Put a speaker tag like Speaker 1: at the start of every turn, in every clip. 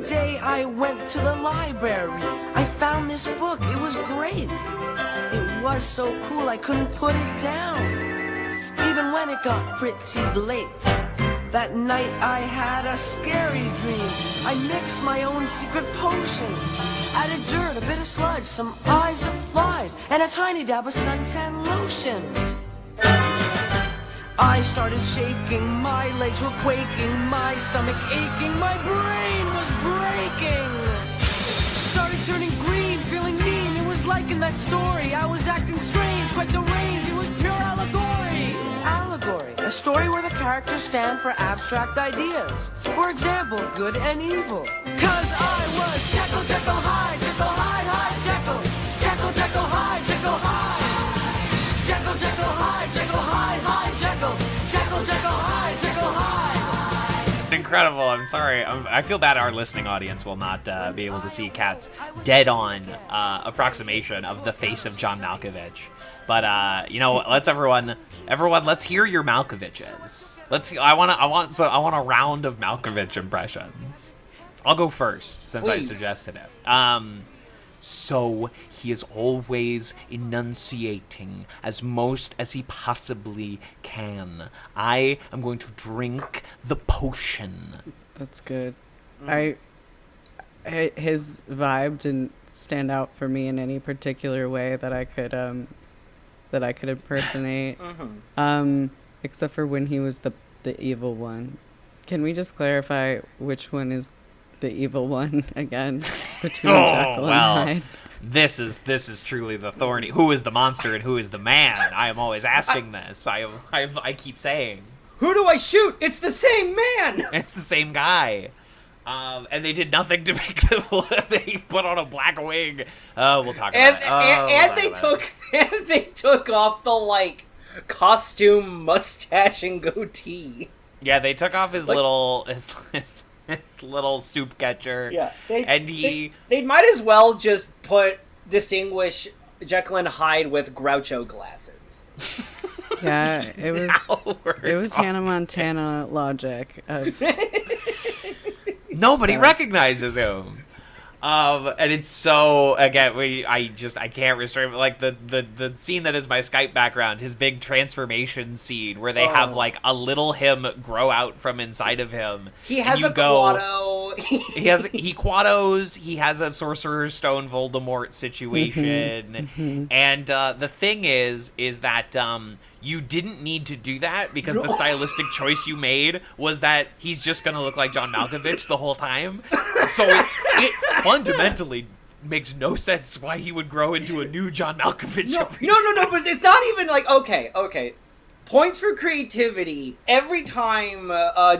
Speaker 1: day I went to the library. I found this book. It was great. It was so cool I couldn't put it down. Even when it got pretty late. That night I had a scary dream. I mixed my own secret potion. Added dirt, a bit of sludge, some eyes of flies, and a tiny dab of suntan lotion. I started shaking, my legs were quaking, my stomach aching, my brain was breaking. Started turning green, feeling mean, it was like in that story. I was acting strange, quite deranged, it was pure allegory. Allegory, a story where the characters stand for abstract ideas. For example, good and evil. 'Cause I was Jekyll, Jekyll Hyde, Jekyll Hyde, Hyde, Jekyll. Jekyll, Jekyll Hyde, Jekyll Hyde. Jekyll, Jekyll Hyde, Jekyll Hyde, Hyde, Jekyll. Jekyll, Jekyll Hyde, Jekyll Hyde.
Speaker 2: Incredible. I'm sorry. I feel bad our listening audience will not be able to see Kat's dead-on approximation of the face of John Malkovich. But you know, let's everyone, let's hear your Malkoviches. I want a round of Malkovich impressions. I'll go first since
Speaker 3: Please.
Speaker 2: I suggested it. So he is always enunciating as most as he possibly can. I am going to drink the potion.
Speaker 4: That's good. His vibe didn't stand out for me in any particular way that I could impersonate. Except for when he was the evil one. Can we just clarify which one is the evil one again between Jekyll and Hyde?
Speaker 2: This is truly the thorny. Who is the monster and who is the man? I am always asking this. I keep saying.
Speaker 3: Who do I shoot? It's the same man!
Speaker 2: It's the same guy. And they did nothing to make them. They put on a black wig. We'll talk about it.
Speaker 3: And they took off the costume, mustache, and goatee.
Speaker 2: Yeah, they took off his little his little soup catcher.
Speaker 3: Yeah,
Speaker 2: they
Speaker 3: might as well just distinguish Jekyll and Hyde with Groucho glasses.
Speaker 4: Yeah, it was Hannah Montana logic.
Speaker 2: Nobody recognizes him. And it's so, again, I can't restrain it. Like the scene that is my Skype background, his big transformation scene where they have a little him grow out from inside of him.
Speaker 3: He has a Quado.
Speaker 2: he Quados. He has a Sorcerer's Stone Voldemort situation. And the thing is that you didn't need to do that because the stylistic choice you made was that he's just going to look like John Malkovich the whole time. So it fundamentally makes no sense why he would grow into a new John Malkovich.
Speaker 3: No, but it's not even okay. Points for creativity. Every time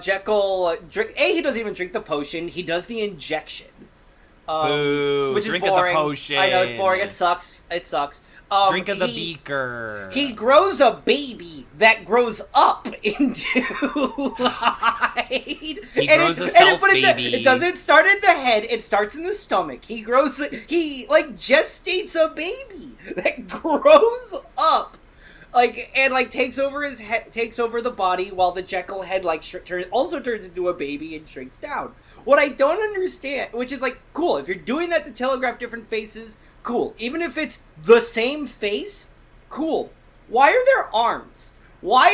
Speaker 3: Jekyll he doesn't even drink the potion, he does the injection.
Speaker 2: Boo,
Speaker 3: which is
Speaker 2: drinking
Speaker 3: boring.
Speaker 2: the potion.
Speaker 3: I know, it's boring. It sucks.
Speaker 2: Drink of the beaker.
Speaker 3: He grows a baby that grows up into Hyde.
Speaker 2: He grows a self-baby.
Speaker 3: It doesn't start at the head. It starts in the stomach. He gestates a baby that grows up. Takes over his head, takes over the body, while the Jekyll head also turns into a baby and shrinks down. What I don't understand, which is cool, if you're doing that to telegraph different faces, cool. Even if it's the same face, cool. Why are there arms? Why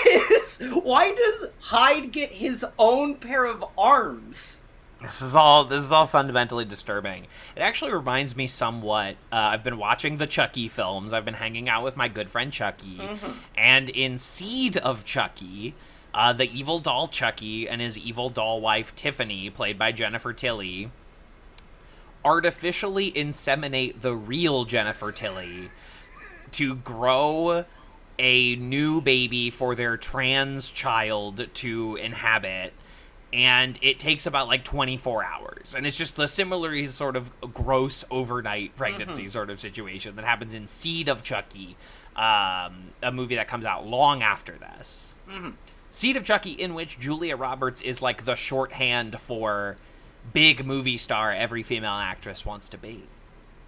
Speaker 3: does Hyde get his own pair of arms?
Speaker 2: This is all fundamentally disturbing. It actually reminds me somewhat. I've been watching the Chucky films. I've been hanging out with my good friend Chucky, and in Seed of Chucky, the evil doll Chucky and his evil doll wife Tiffany, played by Jennifer Tilly, artificially inseminate the real Jennifer Tilly to grow a new baby for their trans child to inhabit. And it takes about 24 hours. And it's just the similarly sort of gross overnight pregnancy sort of situation that happens in Seed of Chucky, a movie that comes out long after this. Seed of Chucky, in which Julia Roberts is the shorthand for big movie star every female actress wants to be.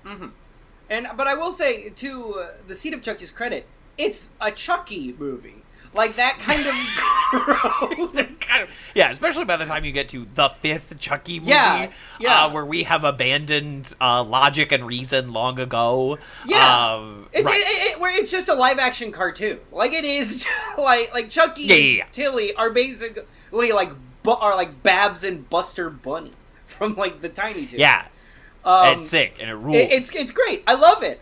Speaker 3: But I will say, to the Seed of Chucky's credit, it's a Chucky movie. Like, that kind of growth.
Speaker 2: Yeah, especially by the time you get to the 5th Chucky movie, where we have abandoned logic and reason long ago.
Speaker 3: Yeah,
Speaker 2: right.
Speaker 3: where it's just a live action cartoon. Like, it is like Chucky and Tilly are basically like Babs and Buster Bunny from like the Tiny Toons.
Speaker 2: Yeah, it's sick and it rules.
Speaker 3: It's great. I love it.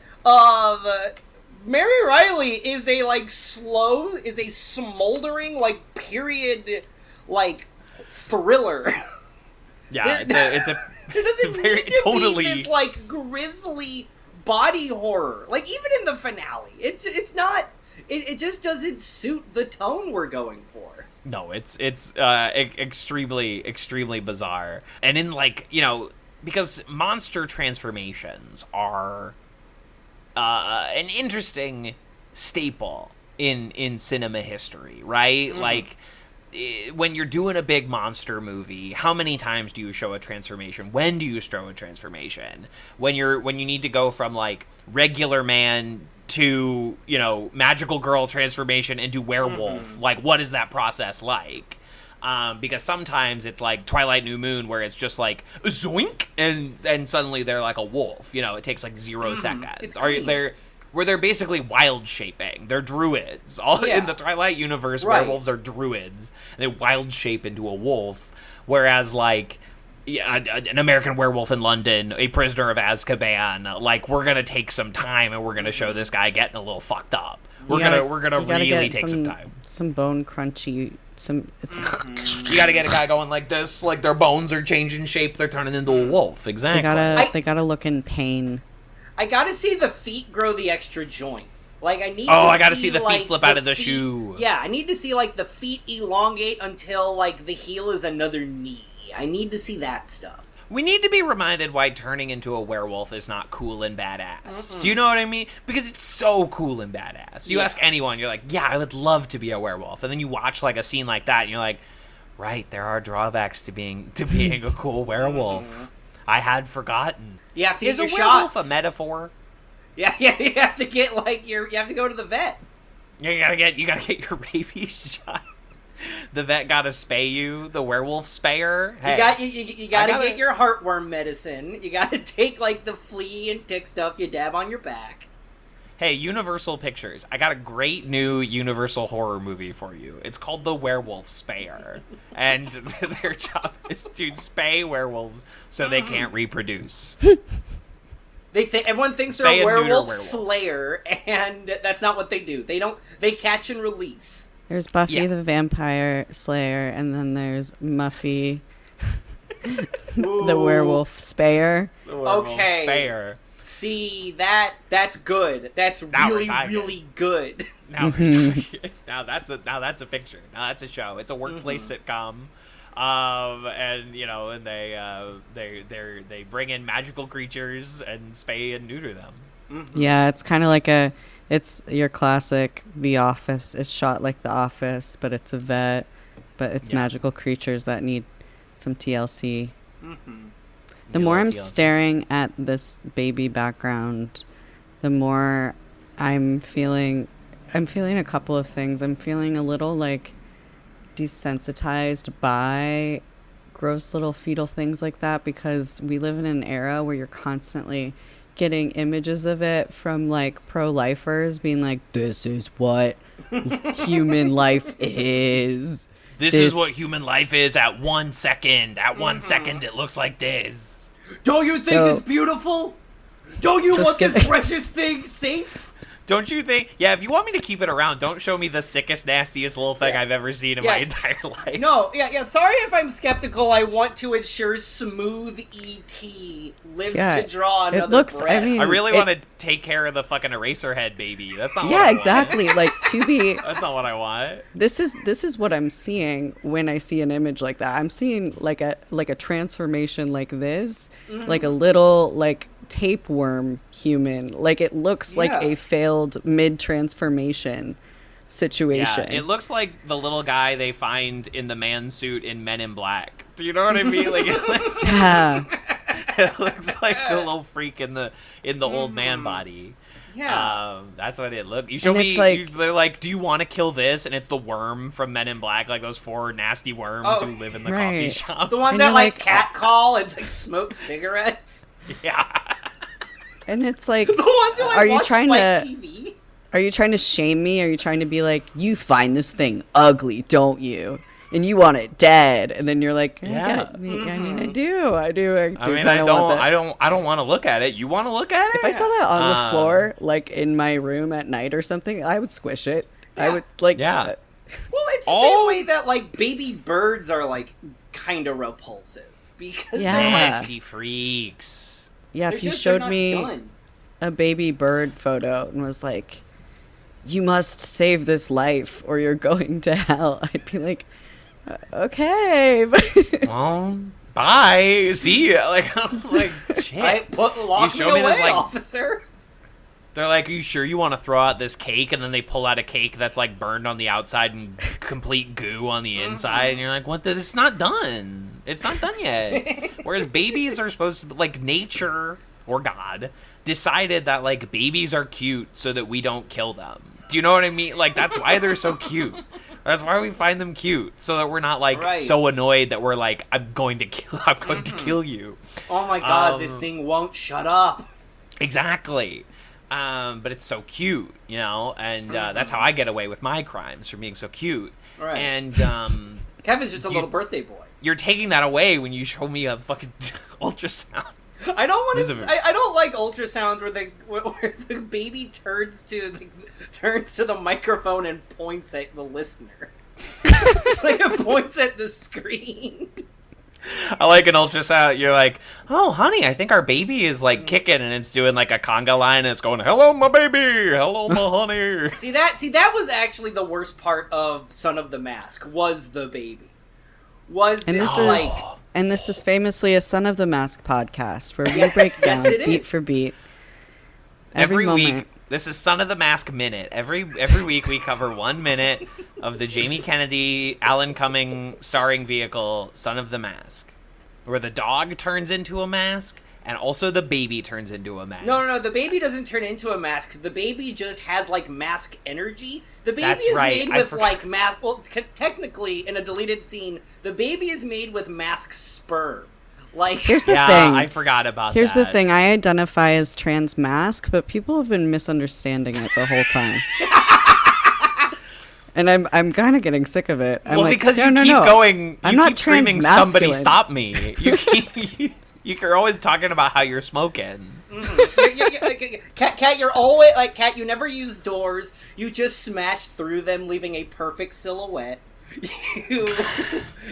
Speaker 3: Mary Reilly is a smoldering like period like thriller.
Speaker 2: Yeah,
Speaker 3: there doesn't need to
Speaker 2: totally
Speaker 3: be this like grisly body horror. Like, even in the finale, it's not. It just doesn't suit the tone we're going for.
Speaker 2: No, it's extremely bizarre, and in like, you know, because monster transformations are an interesting staple in cinema history, right? Like, when you're doing a big monster movie, how many times do you show a transformation? When do you show a transformation? When you need to go from like regular man to, you know, magical girl transformation into werewolf. Like, what is that process like? Because sometimes it's like Twilight New Moon, where it's just like zoink, and suddenly they're like a wolf. You know, it takes like 0 seconds. Where they're basically wild shaping. They're druids. In the Twilight universe, werewolves are druids. And they wild shape into a wolf. Whereas, like, an American Werewolf in London, A Prisoner of Azkaban, like, we're gonna take some time and we're gonna show this guy getting a little fucked up. We're gonna really take some time.
Speaker 4: Some bone crunchy.
Speaker 2: You gotta get a guy going like this, like their bones are changing shape, they're turning into a wolf. Exactly.
Speaker 4: They gotta look in pain.
Speaker 3: I gotta see the feet grow the extra joint. Like, I gotta
Speaker 2: see the feet slip out of the shoe.
Speaker 3: Yeah, I need to see, like, the feet elongate until, like, the heel is another knee. I need to see that stuff.
Speaker 2: We need to be reminded why turning into a werewolf is not cool and badass. Do you know what I mean? Because it's so cool and badass. You ask anyone, you're like, yeah, I would love to be a werewolf. And then you watch, like, a scene like that, and you're like, right, there are drawbacks to being a cool werewolf. I had forgotten.
Speaker 3: You have to get your shots.
Speaker 2: Is a werewolf a metaphor?
Speaker 3: Yeah, you have to get, like, you have to go to the vet.
Speaker 2: You gotta get your rabies shot. The vet gotta spay you. The werewolf spayer. Hey,
Speaker 3: you gotta get your heartworm medicine. You gotta take, like, the flea and tick stuff you dab on your back.
Speaker 2: Hey, Universal Pictures, I got a great new Universal horror movie for you. It's called The Werewolf Spayer. And their job is to spay werewolves so they can't reproduce.
Speaker 3: Everyone thinks they're a werewolf slayer, and that's not what they do. They catch and release.
Speaker 4: There's Buffy the Vampire Slayer, and then there's Muffy the Werewolf Spayer.
Speaker 2: The Werewolf Spayer.
Speaker 3: See, that's good. That's really good.
Speaker 2: Now that's a picture. Now that's a show. It's a workplace sitcom. And you know, and they bring in magical creatures and spay and neuter them.
Speaker 4: Yeah, it's kind of like it's your classic The Office. It's shot like The Office, but it's a vet, but it's magical creatures that need some TLC. The more I'm staring at this baby background, the more I'm feeling a couple of things. I'm feeling a little like desensitized by gross little fetal things like that, because we live in an era where you're constantly getting images of it from like pro-lifers being like, this is what human life is.
Speaker 2: This is what human life is at 1 second. At 1 second it looks like this.
Speaker 3: Don't you think it's beautiful? Don't you want this precious thing safe?
Speaker 2: Don't you think? Yeah, if you want me to keep it around, don't show me the sickest, nastiest little thing I've ever seen in my entire life.
Speaker 3: No, sorry if I'm skeptical. I want to ensure smooth E.T. lives to draw another breath.
Speaker 2: I really want to take care of the fucking Eraserhead baby. That's not what I want.
Speaker 4: Exactly. Like, to be...
Speaker 2: That's not what I want.
Speaker 4: This is what I'm seeing when I see an image like that. I'm seeing like a transformation like this, like a little like tapeworm human. Like, it looks like a failed mid-transformation situation.
Speaker 2: Yeah, it looks like the little guy they find in the man suit in Men in Black. Do you know what I mean? Like, it looks like the little freak in the old man body.
Speaker 3: Yeah.
Speaker 2: That's what it looked. You show
Speaker 4: And
Speaker 2: me.
Speaker 4: it's like-
Speaker 2: They're like, "Do you want to kill this?" And it's the worm from Men in Black, like those 4 nasty worms who live in the coffee
Speaker 4: Right.
Speaker 2: shop.
Speaker 3: The ones
Speaker 4: And
Speaker 3: that
Speaker 4: you're
Speaker 3: like
Speaker 4: like-
Speaker 3: catcall and like smoke cigarettes.
Speaker 2: Yeah.
Speaker 4: And it's like,
Speaker 3: The ones who like
Speaker 4: are you
Speaker 3: watch
Speaker 4: trying
Speaker 3: Spike
Speaker 4: to
Speaker 3: TV.
Speaker 4: are you trying to shame me? Are you trying to be like, you find this thing ugly, don't you? And you want it dead, and then you're like,
Speaker 2: Yeah.
Speaker 4: I mean, I do. I do
Speaker 2: I mean,
Speaker 4: kinda
Speaker 2: I
Speaker 4: want that.
Speaker 2: don't want to look at it. You want to look at it?
Speaker 4: If I saw that on the floor, like in my room at night or something, I would squish it. I
Speaker 3: Yeah.
Speaker 4: would like,
Speaker 2: Yeah.
Speaker 3: Well, it's the
Speaker 2: All-
Speaker 3: same way that like baby birds are like kind of repulsive because
Speaker 4: Yeah.
Speaker 3: they're, like,
Speaker 2: Nasty freaks.
Speaker 4: yeah.
Speaker 3: they're
Speaker 4: If you
Speaker 3: just- they're
Speaker 4: showed
Speaker 3: not
Speaker 4: me
Speaker 3: done.
Speaker 4: a baby bird photo and was like, "You must save this life or you're going to hell," I'd be like, "Okay."
Speaker 2: Well, bye. See ya. Like, I'm like, shit.
Speaker 3: I lock me
Speaker 2: show me
Speaker 3: away,
Speaker 2: this, like-
Speaker 3: officer.
Speaker 2: They're like, "Are you sure you want to throw out this cake?" And then they pull out a cake that's like burned on the outside and complete goo on the inside. And you're like, "What? This is not done. It's not done yet." Whereas babies are supposed to, like, nature or God decided that like babies are cute so that we don't kill them. Do you know what I mean? Like, that's why they're so cute. That's why we find them cute, so that we're not like
Speaker 3: Right.
Speaker 2: so annoyed that we're like, I'm going to kill you.
Speaker 3: Oh my god, this thing won't shut up.
Speaker 2: Exactly. But it's so cute, you know, and that's how I get away with my crimes, from being so cute.
Speaker 3: Right.
Speaker 2: And
Speaker 3: Kevin's just a little birthday boy.
Speaker 2: you're taking that away when you show me a fucking ultrasound.
Speaker 3: I don't want
Speaker 2: This
Speaker 3: to.
Speaker 2: is a-
Speaker 3: I don't like ultrasounds where the baby turns to the microphone and points at the listener. Like it points at the screen.
Speaker 2: I like an ultrasound. You're like, "Oh, honey, I think our baby is like kicking," and it's doing like a conga line, and it's going, "Hello, my baby. Hello, my honey."
Speaker 3: See that was actually the worst part of Son of the Mask was the baby. Was
Speaker 4: And
Speaker 3: this
Speaker 4: this
Speaker 3: like
Speaker 4: is and this is famously a Son of the Mask podcast where we
Speaker 3: Yes,
Speaker 4: break
Speaker 3: yes,
Speaker 4: down
Speaker 3: it
Speaker 4: beat
Speaker 3: is.
Speaker 4: for beat
Speaker 2: Every
Speaker 4: moment.
Speaker 2: week, this is Son of the Mask Minute. Every week we cover 1 minute of the Jamie Kennedy, Alan Cumming starring vehicle, Son of the Mask, where the dog turns into a mask and also the baby turns into a mask.
Speaker 3: No, the baby doesn't turn into a mask. The baby just has, like, mask energy. The baby
Speaker 2: That's
Speaker 3: is
Speaker 2: right,
Speaker 3: made
Speaker 2: I
Speaker 3: with,
Speaker 2: forgot.
Speaker 3: like, mask... Well, technically, in a deleted scene, the baby is made with mask sperm. Like...
Speaker 4: Here's the
Speaker 2: Yeah,
Speaker 4: thing.
Speaker 2: I forgot about
Speaker 4: Here's
Speaker 2: that.
Speaker 4: the thing. I identify as trans mask, but people have been misunderstanding it the whole time. And I'm kind of getting sick of it. I'm
Speaker 2: Well,
Speaker 4: like,
Speaker 2: because
Speaker 4: no,
Speaker 2: you
Speaker 4: no,
Speaker 2: keep
Speaker 4: no.
Speaker 2: going,
Speaker 4: I'm
Speaker 2: you
Speaker 4: not
Speaker 2: keep screaming,
Speaker 4: trans-masculine.
Speaker 2: "Somebody stop me." You keep... You're always talking about how you're smoking.
Speaker 3: Cat, you're always... Like, Cat, you never use doors. You just smash through them, leaving a perfect silhouette. You...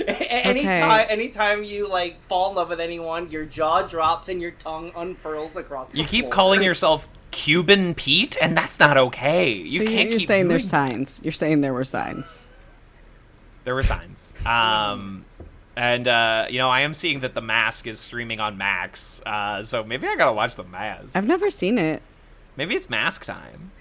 Speaker 3: Anytime you, like, fall in love with anyone, your jaw drops and your tongue unfurls across the
Speaker 2: You keep
Speaker 3: floor.
Speaker 2: calling yourself Cuban Pete, and that's not okay. You
Speaker 4: So
Speaker 2: can't
Speaker 4: you're
Speaker 2: keep
Speaker 4: saying
Speaker 2: doing
Speaker 4: there's signs. You're saying there were signs.
Speaker 2: There were signs. And, I am seeing that The Mask is streaming on Max, so maybe I gotta watch The Mask.
Speaker 4: I've never seen it.
Speaker 2: Maybe it's Mask time.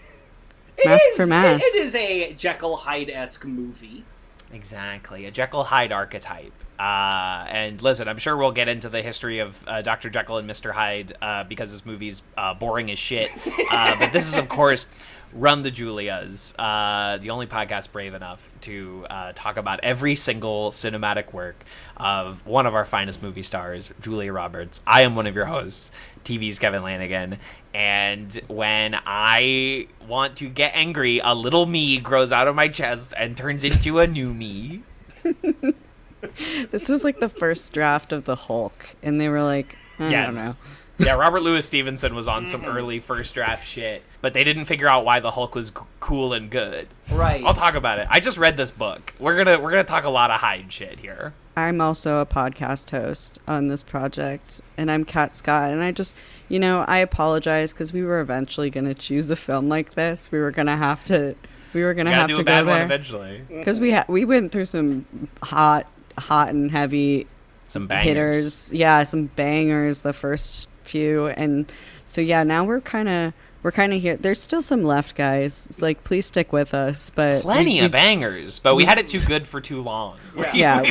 Speaker 4: Mask for mask.
Speaker 3: It is a Jekyll Hyde-esque movie.
Speaker 2: Exactly, a Jekyll Hyde archetype. And listen, I'm sure we'll get into the history of Dr. Jekyll and Mr. Hyde because this movie's boring as shit. But this is, of course, Run the Julias, the only podcast brave enough to talk about every single cinematic work of one of our finest movie stars, Julia Roberts. I am one of your hosts, TV's Kevin Lanigan, and when I want to get angry, a little me grows out of my chest and turns into a new me.
Speaker 4: This was like the first draft of the Hulk, and they were like, I don't know.
Speaker 2: Yeah, Robert Louis Stevenson was on some early first draft shit, but they didn't figure out why the Hulk was cool and good.
Speaker 3: Right.
Speaker 2: I'll talk about it. I just read this book. We're gonna talk a lot of Hyde shit here.
Speaker 4: I'm also a podcast host on this project, and I'm Kat Scott, and I just, I apologize because we were eventually going to choose a film like this. We were going to have to
Speaker 2: We gotta do
Speaker 4: go
Speaker 2: a bad one
Speaker 4: there
Speaker 2: eventually.
Speaker 4: because we went through some hot and heavy
Speaker 2: Some bangers.
Speaker 4: hitters. Yeah, some bangers the first few, and so yeah, now we're kind of here. There's still some left, guys. It's like, please stick with us. But
Speaker 2: Plenty
Speaker 4: we-
Speaker 2: of bangers, but we had it too good for too long.
Speaker 4: Yeah,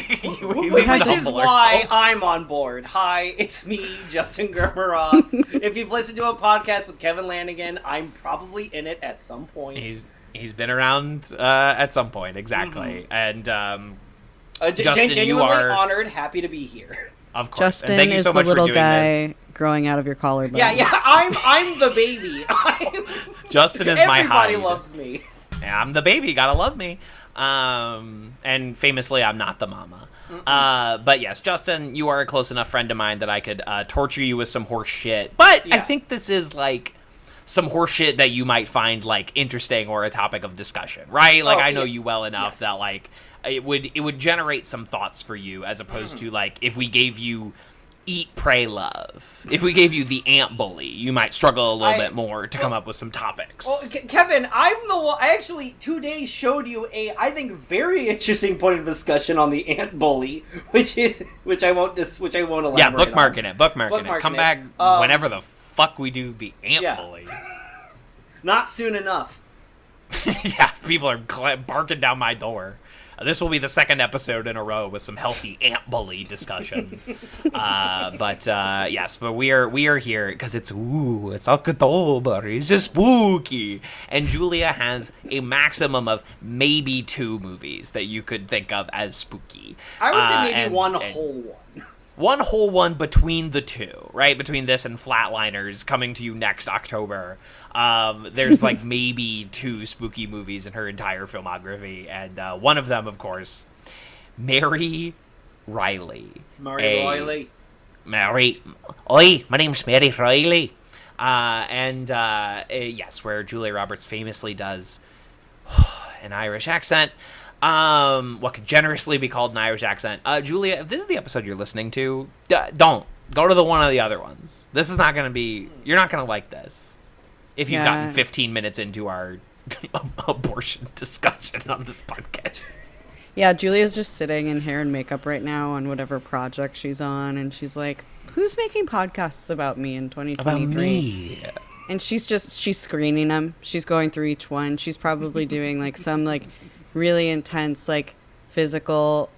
Speaker 3: Which is why I'm on board. Hi, it's me, Justin Germeroth. If you've listened to a podcast with Kevin Lanigan, I'm probably in it at some point.
Speaker 2: He's been around at some point, exactly. Mm-hmm. And
Speaker 3: Justin, genuinely honored, happy to be here.
Speaker 2: Of course.
Speaker 4: Justin
Speaker 2: and thank you so
Speaker 4: is
Speaker 2: much
Speaker 4: the little
Speaker 2: for doing
Speaker 4: guy
Speaker 2: this.
Speaker 4: growing out of your collarbone.
Speaker 3: Yeah, I'm the baby.
Speaker 2: Justin is my Hyde.
Speaker 3: Everybody loves me.
Speaker 2: Yeah, I'm the baby, gotta love me. And famously, I'm not the mama. But yes, Justin, you are a close enough friend of mine that I could torture you with some horse shit. But I think this is like some horse shit that you might find like interesting or a topic of discussion, right? Like I know you well enough that like it would generate some thoughts for you, as opposed to like if we gave you Eat, Pray, Love. If we gave you the Ant Bully, you might struggle a little bit more to come up with some topics.
Speaker 3: Well, Kevin, I'm the one. I actually today showed you I think very interesting point of discussion on the Ant Bully, which I won't elaborate.
Speaker 2: Yeah, bookmarking
Speaker 3: on.
Speaker 2: it. Bookmarking it. Come back whenever the fuck we do the Ant Bully.
Speaker 3: Not soon enough.
Speaker 2: Yeah, people are barking down my door. This will be the second episode in a row with some healthy Ant Bully discussions. But we are here because it's October. It's just spooky. And Julia has a maximum of maybe 2 movies that you could think of as spooky.
Speaker 3: I would say maybe one whole one.
Speaker 2: One whole one between the two, right? Between this and Flatliners coming to you next October. There's like maybe 2 spooky movies in her entire filmography. And one of them, of course, Mary Reilly.
Speaker 3: Oi,
Speaker 2: my name's Mary Reilly. Yes, where Julia Roberts famously does an Irish accent. What could generously be called an Irish accent. Julia, if this is the episode you're listening to, don't. Go to the one of the other ones. This is not going to be... You're not going to like this. If you've gotten 15 minutes into our abortion discussion on this podcast.
Speaker 4: Yeah, Julia's just sitting in hair and makeup right now on whatever project she's on, and she's like, who's making podcasts about me in 2023?
Speaker 2: About me.
Speaker 4: And she's screening them. She's going through each one. She's probably doing like some like really intense like physical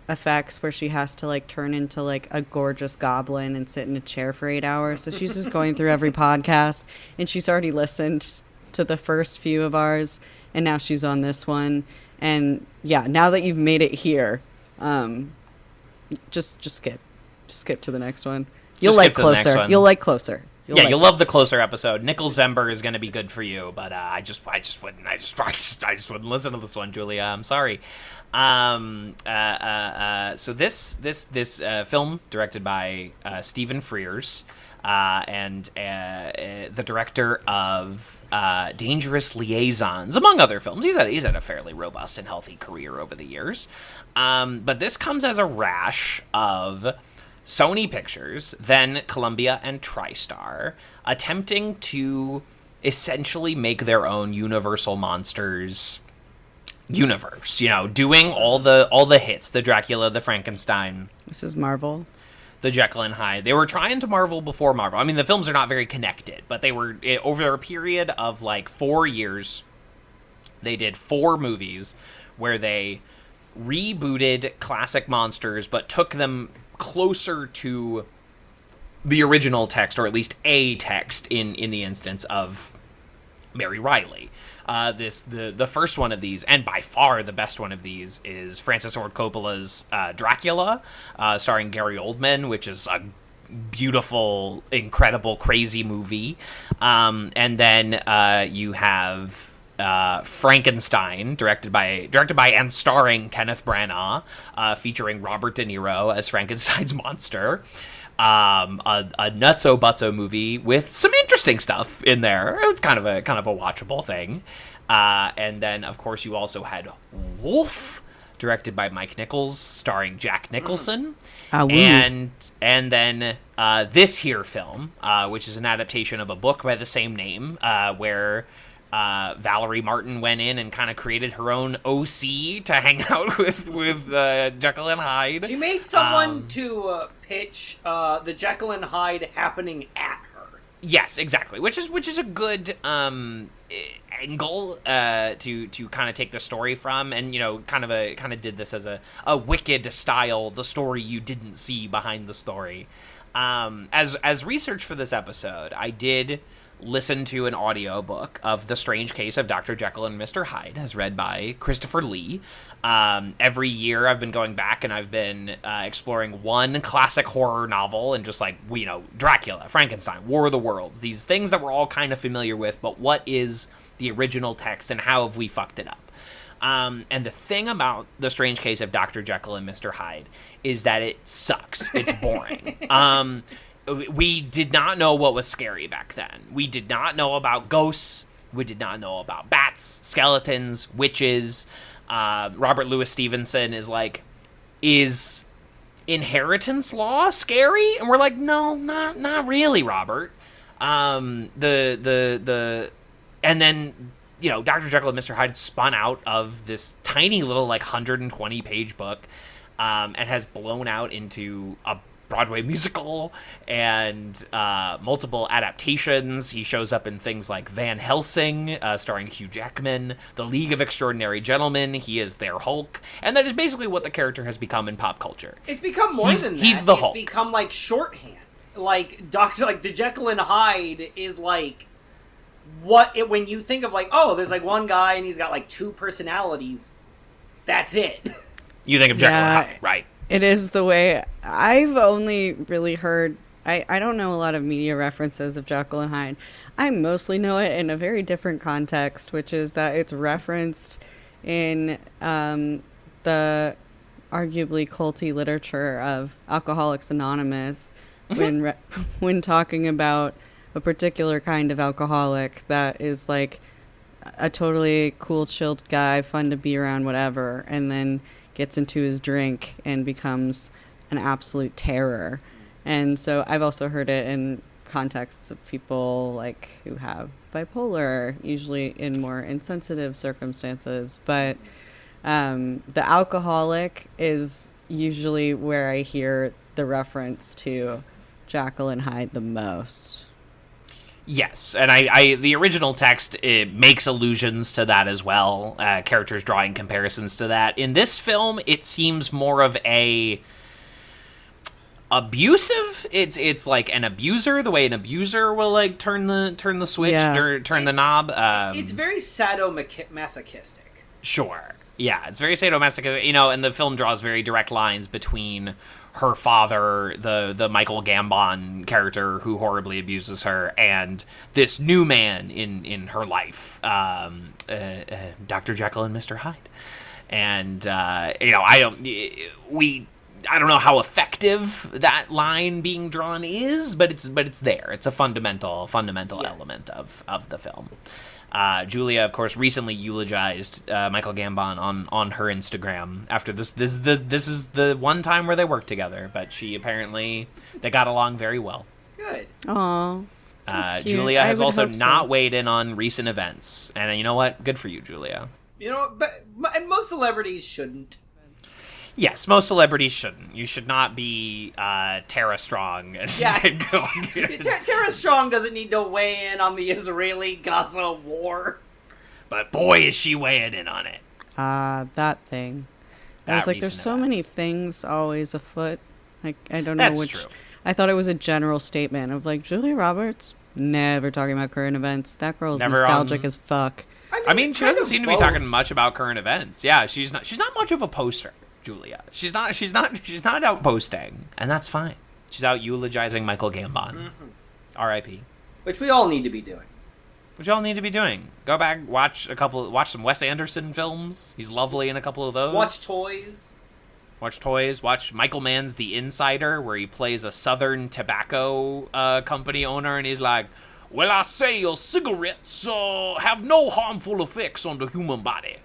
Speaker 4: effects where she has to like turn into like a gorgeous goblin and sit in a chair for 8 hours. So she's just going through every podcast, and she's already listened to the first few of ours, and now she's on this one. And yeah, now that you've made it here, just skip to the next one. You'll like Closer. You'll like Closer.
Speaker 2: You'll love the Closer episode. Nichols Vember is going to be good for you, but I just wouldn't listen to this one, Julia. I'm sorry. So this film, directed by Stephen Frears, and the director of Dangerous Liaisons, among other films. He's had a fairly robust and healthy career over the years. But this comes as a rash of Sony Pictures, then Columbia and TriStar, attempting to essentially make their own Universal Monsters universe. You know, doing all the hits, the Dracula, the Frankenstein.
Speaker 4: This is Marvel.
Speaker 2: The Jekyll and Hyde. They were trying to Marvel before Marvel. I mean, the films are not very connected, but they were, over a period of like 4 years, they did 4 movies where they rebooted classic monsters, but took them closer to the original text, or at least a text in the instance of Mary Reilly. The first one of these, and by far the best one of these, is Francis Ford Coppola's Dracula, starring Gary Oldman, which is a beautiful, incredible, crazy movie. And then you have Frankenstein, directed by and starring Kenneth Branagh, featuring Robert De Niro as Frankenstein's monster. A nutso butso movie with some interesting stuff in there. It's kind of a watchable thing. And then of course you also had Wolf, directed by Mike Nichols, starring Jack Nicholson. And then this here film, which is an adaptation of a book by the same name, where Valerie Martin went in and kind of created her own OC to hang out with Jekyll and Hyde.
Speaker 3: She made someone to pitch the Jekyll and Hyde happening at her.
Speaker 2: Yes, exactly. Which is a good angle to kind of take the story from, and kind of did this as a Wicked style, the story you didn't see behind the story. As research for this episode, I did listen to an audiobook of The Strange Case of Dr. Jekyll and Mr. Hyde, as read by Christopher Lee. Every year I've been going back and I've been exploring one classic horror novel and just Dracula, Frankenstein, War of the Worlds, these things that we're all kind of familiar with, but what is the original text and how have we fucked it up? And the thing about The Strange Case of Dr. Jekyll and Mr. Hyde is that it sucks. It's boring. We did not know what was scary back then. We did not know about ghosts. We did not know about bats, skeletons, witches. Robert Louis Stevenson is inheritance law scary? And we're like, no, not really, Robert. And then, Dr. Jekyll and Mr. Hyde spun out of this tiny little 120-page book, and has blown out into a Broadway musical and multiple adaptations. He shows up in things like Van Helsing, starring Hugh Jackman, The League of Extraordinary Gentlemen. He is their Hulk, and that is basically what the character has become in pop culture.
Speaker 3: It's become more than that.
Speaker 2: He's the Hulk.
Speaker 3: It's become shorthand. The Jekyll and Hyde is when you think of there's one guy and he's got 2 personalities. That's it.
Speaker 2: You think of Jekyll and Hyde, right?
Speaker 4: It is the way I've only really heard. I don't know a lot of media references of Jekyll and Hyde. I mostly know it in a very different context, which is that it's referenced in the arguably culty literature of Alcoholics Anonymous when talking about a particular kind of alcoholic that is a totally cool, chilled guy, fun to be around, whatever, and then gets into his drink and becomes an absolute terror. And so I've also heard it in contexts of people who have bipolar, usually in more insensitive circumstances. But the alcoholic is usually where I hear the reference to Jekyll and Hyde the most.
Speaker 2: Yes, and I the original text, it makes allusions to that as well, characters drawing comparisons to that. In this film, it seems more of a abusive. It's like an abuser, the way an abuser will turn the switch or turn the knob.
Speaker 3: It's very sadomasochistic.
Speaker 2: Sure. Yeah, it's very sadomasochistic, and the film draws very direct lines between her father, the Michael Gambon character who horribly abuses her, and this new man in her life, Dr. Jekyll and Mr. Hyde. And I don't know how effective that line being drawn is, but it's there. It's a fundamental element of the film. Julia, of course, recently eulogized Michael Gambon on her Instagram after this. This is the one time where they worked together, but they got along very well.
Speaker 3: Good.
Speaker 4: Aww.
Speaker 2: Julia has also not weighed in on recent events, and you know what? Good for you, Julia.
Speaker 3: And most celebrities shouldn't.
Speaker 2: Yes, most celebrities shouldn't. You should not be Tara Strong.
Speaker 3: Yeah. Tara Strong doesn't need to weigh in on the Israeli-Gaza war.
Speaker 2: But boy, is she weighing in on it.
Speaker 4: That thing. I was there's so many things always afoot. I don't know which. That's true. I thought it was a general statement of Julia Roberts never talking about current events. That girl's nostalgic as fuck.
Speaker 2: I mean she doesn't seem to be talking much about current events. Yeah, she's not much of a poster. Julia. She's not out posting, and that's fine. She's out eulogizing Michael Gambon. Mm-hmm. R.I.P.
Speaker 3: Which we all need to be doing.
Speaker 2: Go back, watch some Wes Anderson films. He's lovely in a couple of those.
Speaker 3: Watch Toys.
Speaker 2: Watch Michael Mann's The Insider, where he plays a Southern tobacco company owner, and he's like, well, I say cigarettes have no harmful effects on the human body.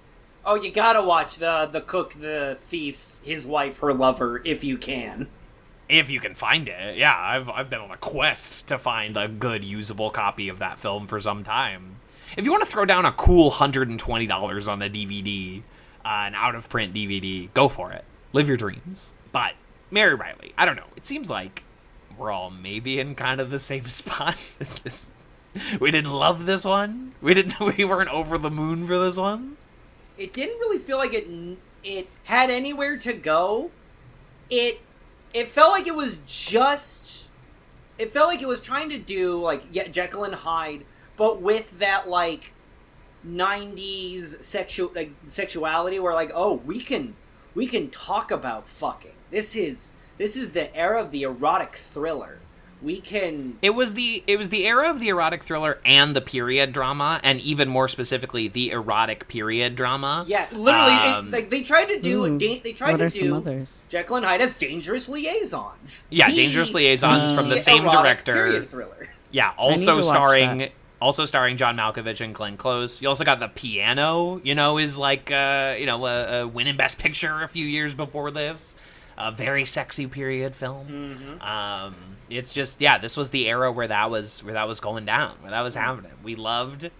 Speaker 3: Oh, you gotta watch the cook, the thief, his wife, her lover, if you can.
Speaker 2: If you can find it. Yeah, I've been on a quest to find a good, usable copy of that film for some time. If you want to throw down a cool $120 on the DVD, an out-of-print DVD, go for it. Live your dreams. But, Mary Reilly, I don't know. It seems like we're all maybe in kind of the same spot. We didn't love this one. We weren't over the moon for this one.
Speaker 3: It didn't really feel like it had anywhere to go. It felt like it was just. It felt like it was trying to do like Jekyll and Hyde, but with that like 90s sexuality, where like, oh, we can talk about fucking. This is the era of the erotic thriller. We can.
Speaker 2: It was the era of the erotic thriller and the period drama, and even more specifically, the erotic period drama.
Speaker 3: Yeah, literally, they tried to do. They tried
Speaker 4: what
Speaker 3: to
Speaker 4: are
Speaker 3: do
Speaker 4: some others?
Speaker 3: Jekyll and Hyde as dangerous liaisons.
Speaker 2: Yeah, dangerous liaisons from the same
Speaker 3: erotic
Speaker 2: director.
Speaker 3: Period thriller.
Speaker 2: Yeah, also starring John Malkovich and Glenn Close. You also got The Piano. Is like a winning Best Picture a few years before this. A very sexy period film.
Speaker 3: Mm-hmm.
Speaker 2: It's just, this was the era where that was going down, where that was happening. We loved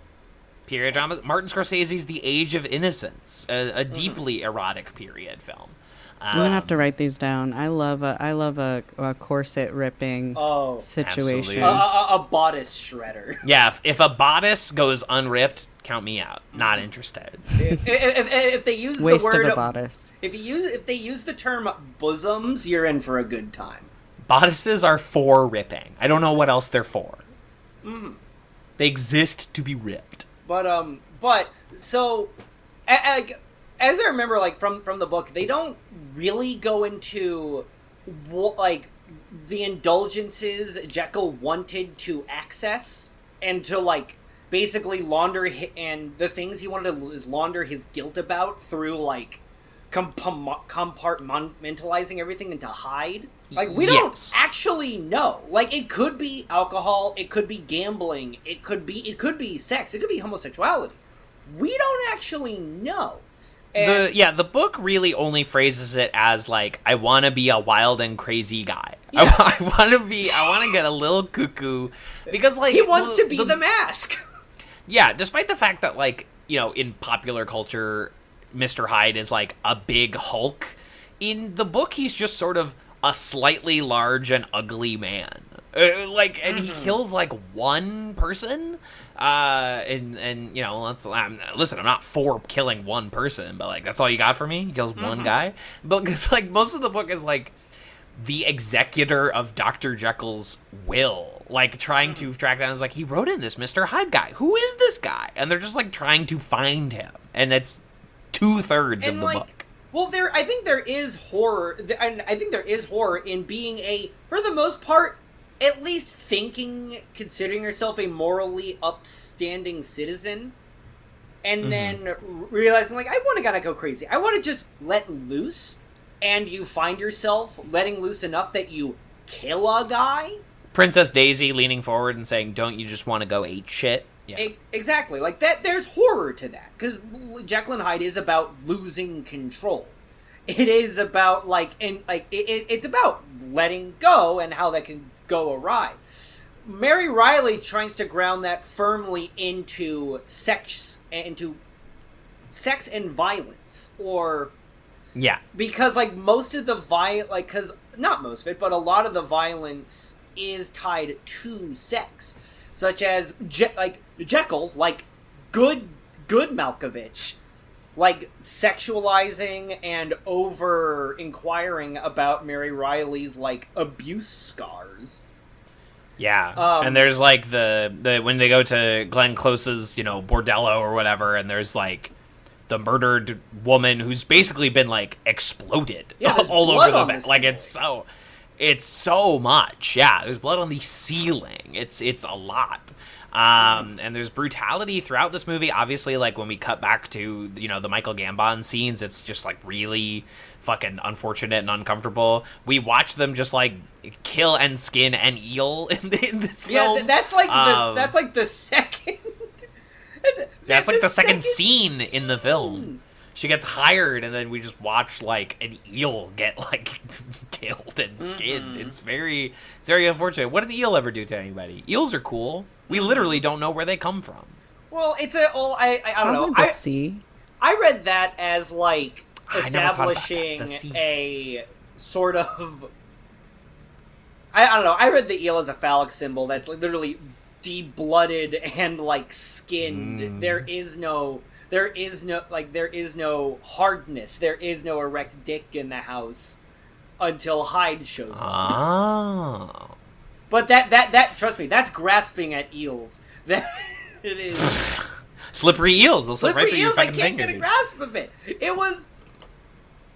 Speaker 2: period drama. Martin Scorsese's The Age of Innocence, a deeply erotic period film.
Speaker 4: I'm gonna have to write these down. I love a corset ripping situation.
Speaker 2: absolutely.
Speaker 3: A bodice shredder.
Speaker 2: Yeah, if a bodice goes unripped, count me out. Not interested.
Speaker 3: If they use
Speaker 4: Waste
Speaker 3: the word
Speaker 4: of a bodice.
Speaker 3: If they use the term bosoms, you're in for a good time.
Speaker 2: Bodices are for ripping. I don't know what else they're for.
Speaker 3: Mm-hmm.
Speaker 2: They exist to be ripped.
Speaker 3: But so, as I remember, like from the book, they don't really go into like the indulgences Jekyll wanted to access and to like basically launder and the things he wanted to is launder his guilt about through like compartmentalizing everything into Hyde. Like, we don't actually know. Like, it could be alcohol, it could be gambling, it could be sex, it could be homosexuality. We don't actually know. And
Speaker 2: the book really only phrases it as like, I want to be a wild and crazy guy.
Speaker 3: Yeah.
Speaker 2: I want to get a little cuckoo because like
Speaker 3: he wants to be the Mask.
Speaker 2: Yeah, despite the fact that like, in popular culture, Mr. Hyde is like a big Hulk. In the book, he's just sort of a slightly large and ugly man. And he kills like one person. Listen, I'm not for killing one person, but like that's all you got for me. He kills one guy, but because like most of the book is like the executor of Dr. Jekyll's will, like trying to track down. Is like he wrote in this Mr. Hyde guy. Who is this guy? And they're just like trying to find him, and it's 2/3 of the book.
Speaker 3: Well, I think there is horror, and I think there is horror in being for the most part, at least considering yourself a morally upstanding citizen, and then realizing, like, I want to gotta go crazy. I want to just let loose, and you find yourself letting loose enough that you kill a guy.
Speaker 2: Princess Daisy leaning forward and saying, "Don't you just want to go eat shit?" Yeah.
Speaker 3: Exactly. Like, that. There's horror to that, because Jekyll and Hyde is about losing control. It is about, it's about letting go and how that can go awry. Mary Reilly tries to ground that firmly into sex and violence, or...
Speaker 2: Yeah.
Speaker 3: Because, like, most of the not most of it, but a lot of the violence is tied to sex. Such as, Jekyll, like, good Malkovich, like, sexualizing and over-inquiring about Mary Reilly's, like, abuse scars.
Speaker 2: Yeah, and there's, like, the when they go to Glenn Close's, bordello or whatever, and there's, like, the murdered woman who's basically been, like, exploded all over the bed. Like, it's so much. Yeah, there's blood on the ceiling. It's a lot. And there's brutality throughout this movie. Obviously, like, when we cut back to, the Michael Gambon scenes, it's just, like, really fucking unfortunate and uncomfortable. We watch them just, like, kill and skin an eel in this film.
Speaker 3: Yeah, that's like the second...
Speaker 2: That's like the second scene in the film. She gets hired, and then we just watch, like, an eel get, like, killed and skinned. It's very unfortunate. What did an eel ever do to anybody? Eels are cool. We literally don't know where they come from.
Speaker 3: Well, I don't know.
Speaker 4: The sea.
Speaker 3: I read that as, like,
Speaker 2: I never thought about that.
Speaker 3: establishing
Speaker 2: The sea.
Speaker 3: a sort of... I don't know. I read the eel as a phallic symbol that's like literally de-blooded and like skinned. There is no hardness. There is no erect dick in the house until Hyde shows up.
Speaker 2: Oh.
Speaker 3: But that trust me, that's grasping at eels. That it is
Speaker 2: Slippery eels. They'll slip right through your
Speaker 3: eels. I
Speaker 2: fucking
Speaker 3: can't
Speaker 2: fingers.
Speaker 3: get a grasp of it. It was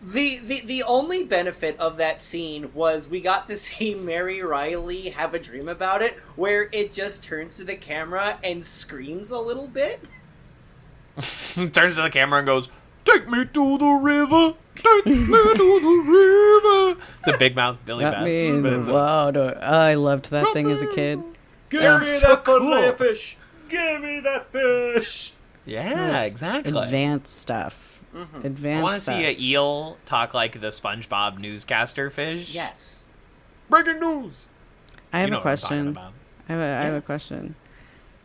Speaker 3: the only benefit of that scene was we got to see Mary Reilly have a dream about it, where it just turns to the camera and screams a little bit.
Speaker 2: Turns to the camera and goes, "Take me to the river. Take me to the river." It's a big mouth Billy
Speaker 4: Got
Speaker 2: Beth.
Speaker 4: me in
Speaker 2: but
Speaker 4: the
Speaker 2: it's
Speaker 4: water. I loved that thing as a kid.
Speaker 3: Give
Speaker 4: Yeah.
Speaker 3: me
Speaker 2: So
Speaker 3: that
Speaker 2: cool.
Speaker 3: fillet fish. Give me that fish.
Speaker 2: Yeah, exactly.
Speaker 4: Advanced stuff.
Speaker 3: Mm-hmm.
Speaker 4: Advanced
Speaker 2: I want to
Speaker 4: stuff.
Speaker 2: see an eel talk like the SpongeBob newscaster fish.
Speaker 3: Yes.
Speaker 2: Breaking news.
Speaker 4: I have
Speaker 2: You know
Speaker 4: a
Speaker 2: what I'm talking
Speaker 4: question.
Speaker 2: about.
Speaker 4: I have a
Speaker 3: Yes.
Speaker 4: question.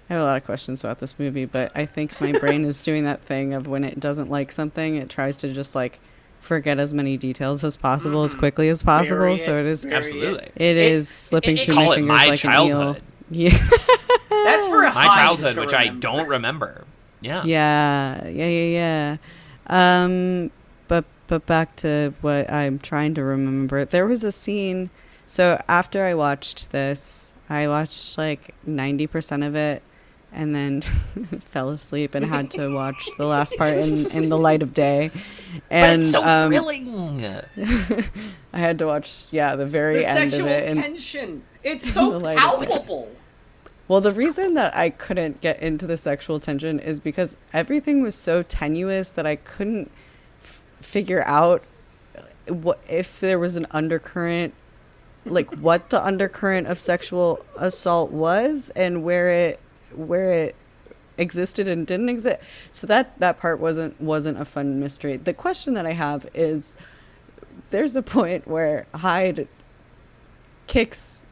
Speaker 4: I have a lot of questions about this movie, but I think my brain is doing that thing of when it doesn't like something, it tries to just like forget as many details as possible as quickly as possible.
Speaker 3: Bury
Speaker 4: So it
Speaker 3: it.
Speaker 4: is.
Speaker 3: Bury
Speaker 2: Absolutely.
Speaker 4: It is slipping through my
Speaker 2: Call it
Speaker 4: fingers
Speaker 2: my
Speaker 4: like
Speaker 2: childhood.
Speaker 4: an eel. Yeah.
Speaker 3: That's for
Speaker 2: My
Speaker 3: Hyde
Speaker 2: childhood,
Speaker 3: to
Speaker 2: which
Speaker 3: remember.
Speaker 2: I don't remember. Yeah.
Speaker 4: Yeah. But back to what I'm trying to remember. There was a scene. So after I watched this, I watched like 90% of it, and then fell asleep and had to watch the last part in the light of day. And
Speaker 2: But it's so thrilling.
Speaker 4: I had to watch the very
Speaker 3: The
Speaker 4: end
Speaker 3: sexual
Speaker 4: of it. And
Speaker 3: tension. It's so
Speaker 4: The light of it.
Speaker 3: palpable.
Speaker 4: well, the reason that I couldn't get into the sexual tension is because everything was so tenuous that I couldn't figure out what if there was an undercurrent, like what the undercurrent of sexual assault was and where it existed and didn't exist. So that part wasn't a fun mystery. The question that I have is, there's a point where Hyde kicks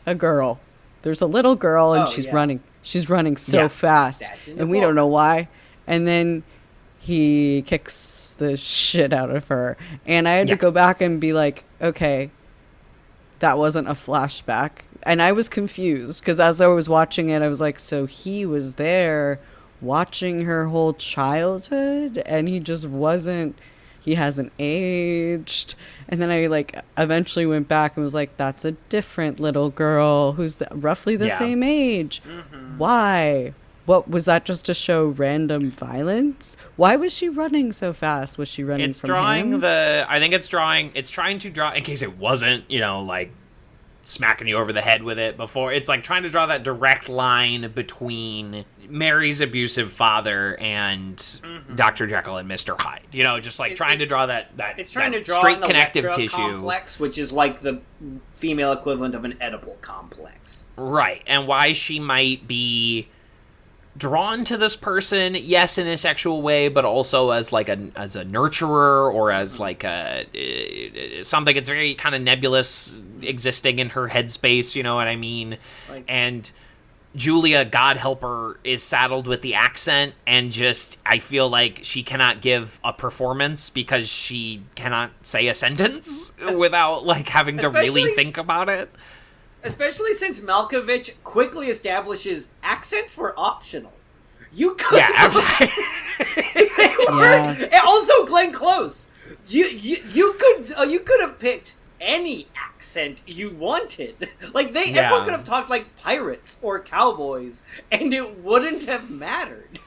Speaker 4: a girl. There's a little girl and
Speaker 3: Oh,
Speaker 4: she's
Speaker 3: yeah.
Speaker 4: running. She's running so
Speaker 2: Yeah.
Speaker 4: fast,
Speaker 3: That's in the
Speaker 4: and we don't
Speaker 3: book.
Speaker 4: know why. And then he kicks the shit out of her. And I had to
Speaker 2: Yeah.
Speaker 4: go back and be like, okay, that wasn't a flashback. And I was confused because as I was watching it, I was like, so he was there watching her whole childhood and he just wasn't, he hasn't aged. And then I like eventually went back and was like, that's a different little girl who's roughly the
Speaker 2: Yeah.
Speaker 4: same age. Why? What was that, just to show random violence? Why was she running so fast? Was she running
Speaker 2: It's
Speaker 4: from
Speaker 2: drawing
Speaker 4: him?
Speaker 2: I think it's trying to draw, in case it wasn't, like smacking you over the head with it before. It's like trying to draw that direct line between Mary's abusive father and Dr. Jekyll and Mr. Hyde. Just like trying to draw that
Speaker 3: It's trying
Speaker 2: that
Speaker 3: to draw
Speaker 2: straight
Speaker 3: an
Speaker 2: connective
Speaker 3: Electra
Speaker 2: tissue.
Speaker 3: complex, which is like the female equivalent of an Oedipal complex.
Speaker 2: Right, and why she might be drawn to this person, yes, in a sexual way, but also as like as a nurturer or as like a something that's very kind of nebulous existing in her headspace, you know what I mean?
Speaker 3: Like-
Speaker 2: And Julia, God help her, is saddled with the accent, and just I feel like she cannot give a performance because she cannot say a sentence without like having to really
Speaker 3: Especially
Speaker 2: think about it.
Speaker 3: Especially since Malkovich quickly establishes accents were optional. You could
Speaker 2: Yeah, absolutely.
Speaker 3: they were,
Speaker 4: Yeah.
Speaker 3: and also Glenn Close. You could have picked any accent you wanted. Like everyone could have talked like pirates or cowboys, and it wouldn't have mattered.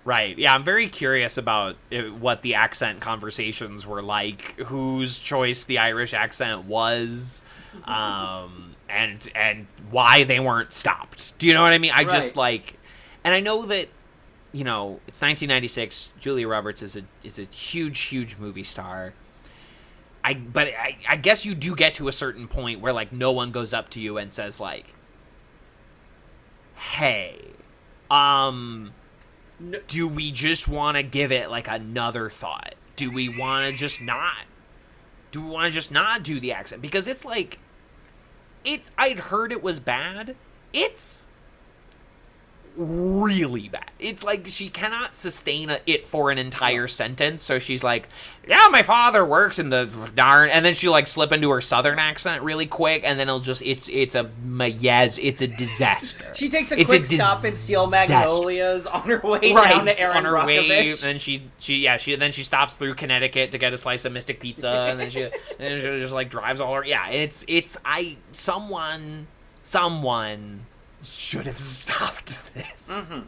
Speaker 2: Right. Yeah, I'm very curious about what the accent conversations were like, whose choice the Irish accent was, and why they weren't stopped. Do you know what I mean? I just
Speaker 3: Right.
Speaker 2: like, and I know that, it's 1996. Julia Roberts is a huge movie star. But I guess you do get to a certain point where like no one goes up to you and says like, "Hey, do we just want to give it like another thought? Do we want to just not? Do we want to just not do the accent? Because it's like, I'd heard it was bad. It's really bad. It's like she cannot sustain it for an entire sentence, so she's like, yeah, my father works in the darn, and then she like slip into her southern accent really quick, and then it's a Moviez, it's a disaster.
Speaker 3: She takes a quick stop in Steel Magnolias on her way down to Aaron Brockovich.
Speaker 2: And she stops through Connecticut to get a slice of Mystic Pizza, and then she just like drives all her. Yeah, someone should have stopped this.
Speaker 3: Mm-hmm.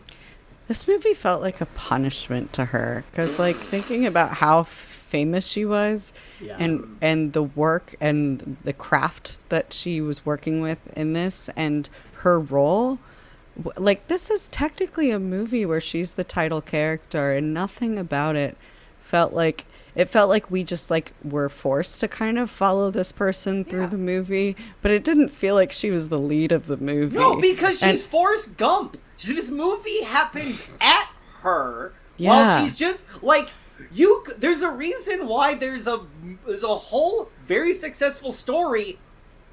Speaker 4: This movie felt like a punishment to her, because like thinking about how famous she was, and the work and the craft that she was working with in this, and her role, like this is technically a movie where she's the title character, and nothing about it felt like we just like were forced to kind of follow this person through the movie, but it didn't feel like she was the lead of the movie.
Speaker 3: No, because she's Forrest Gump. This movie happens at her while she's just like there's a reason why there's a whole very successul story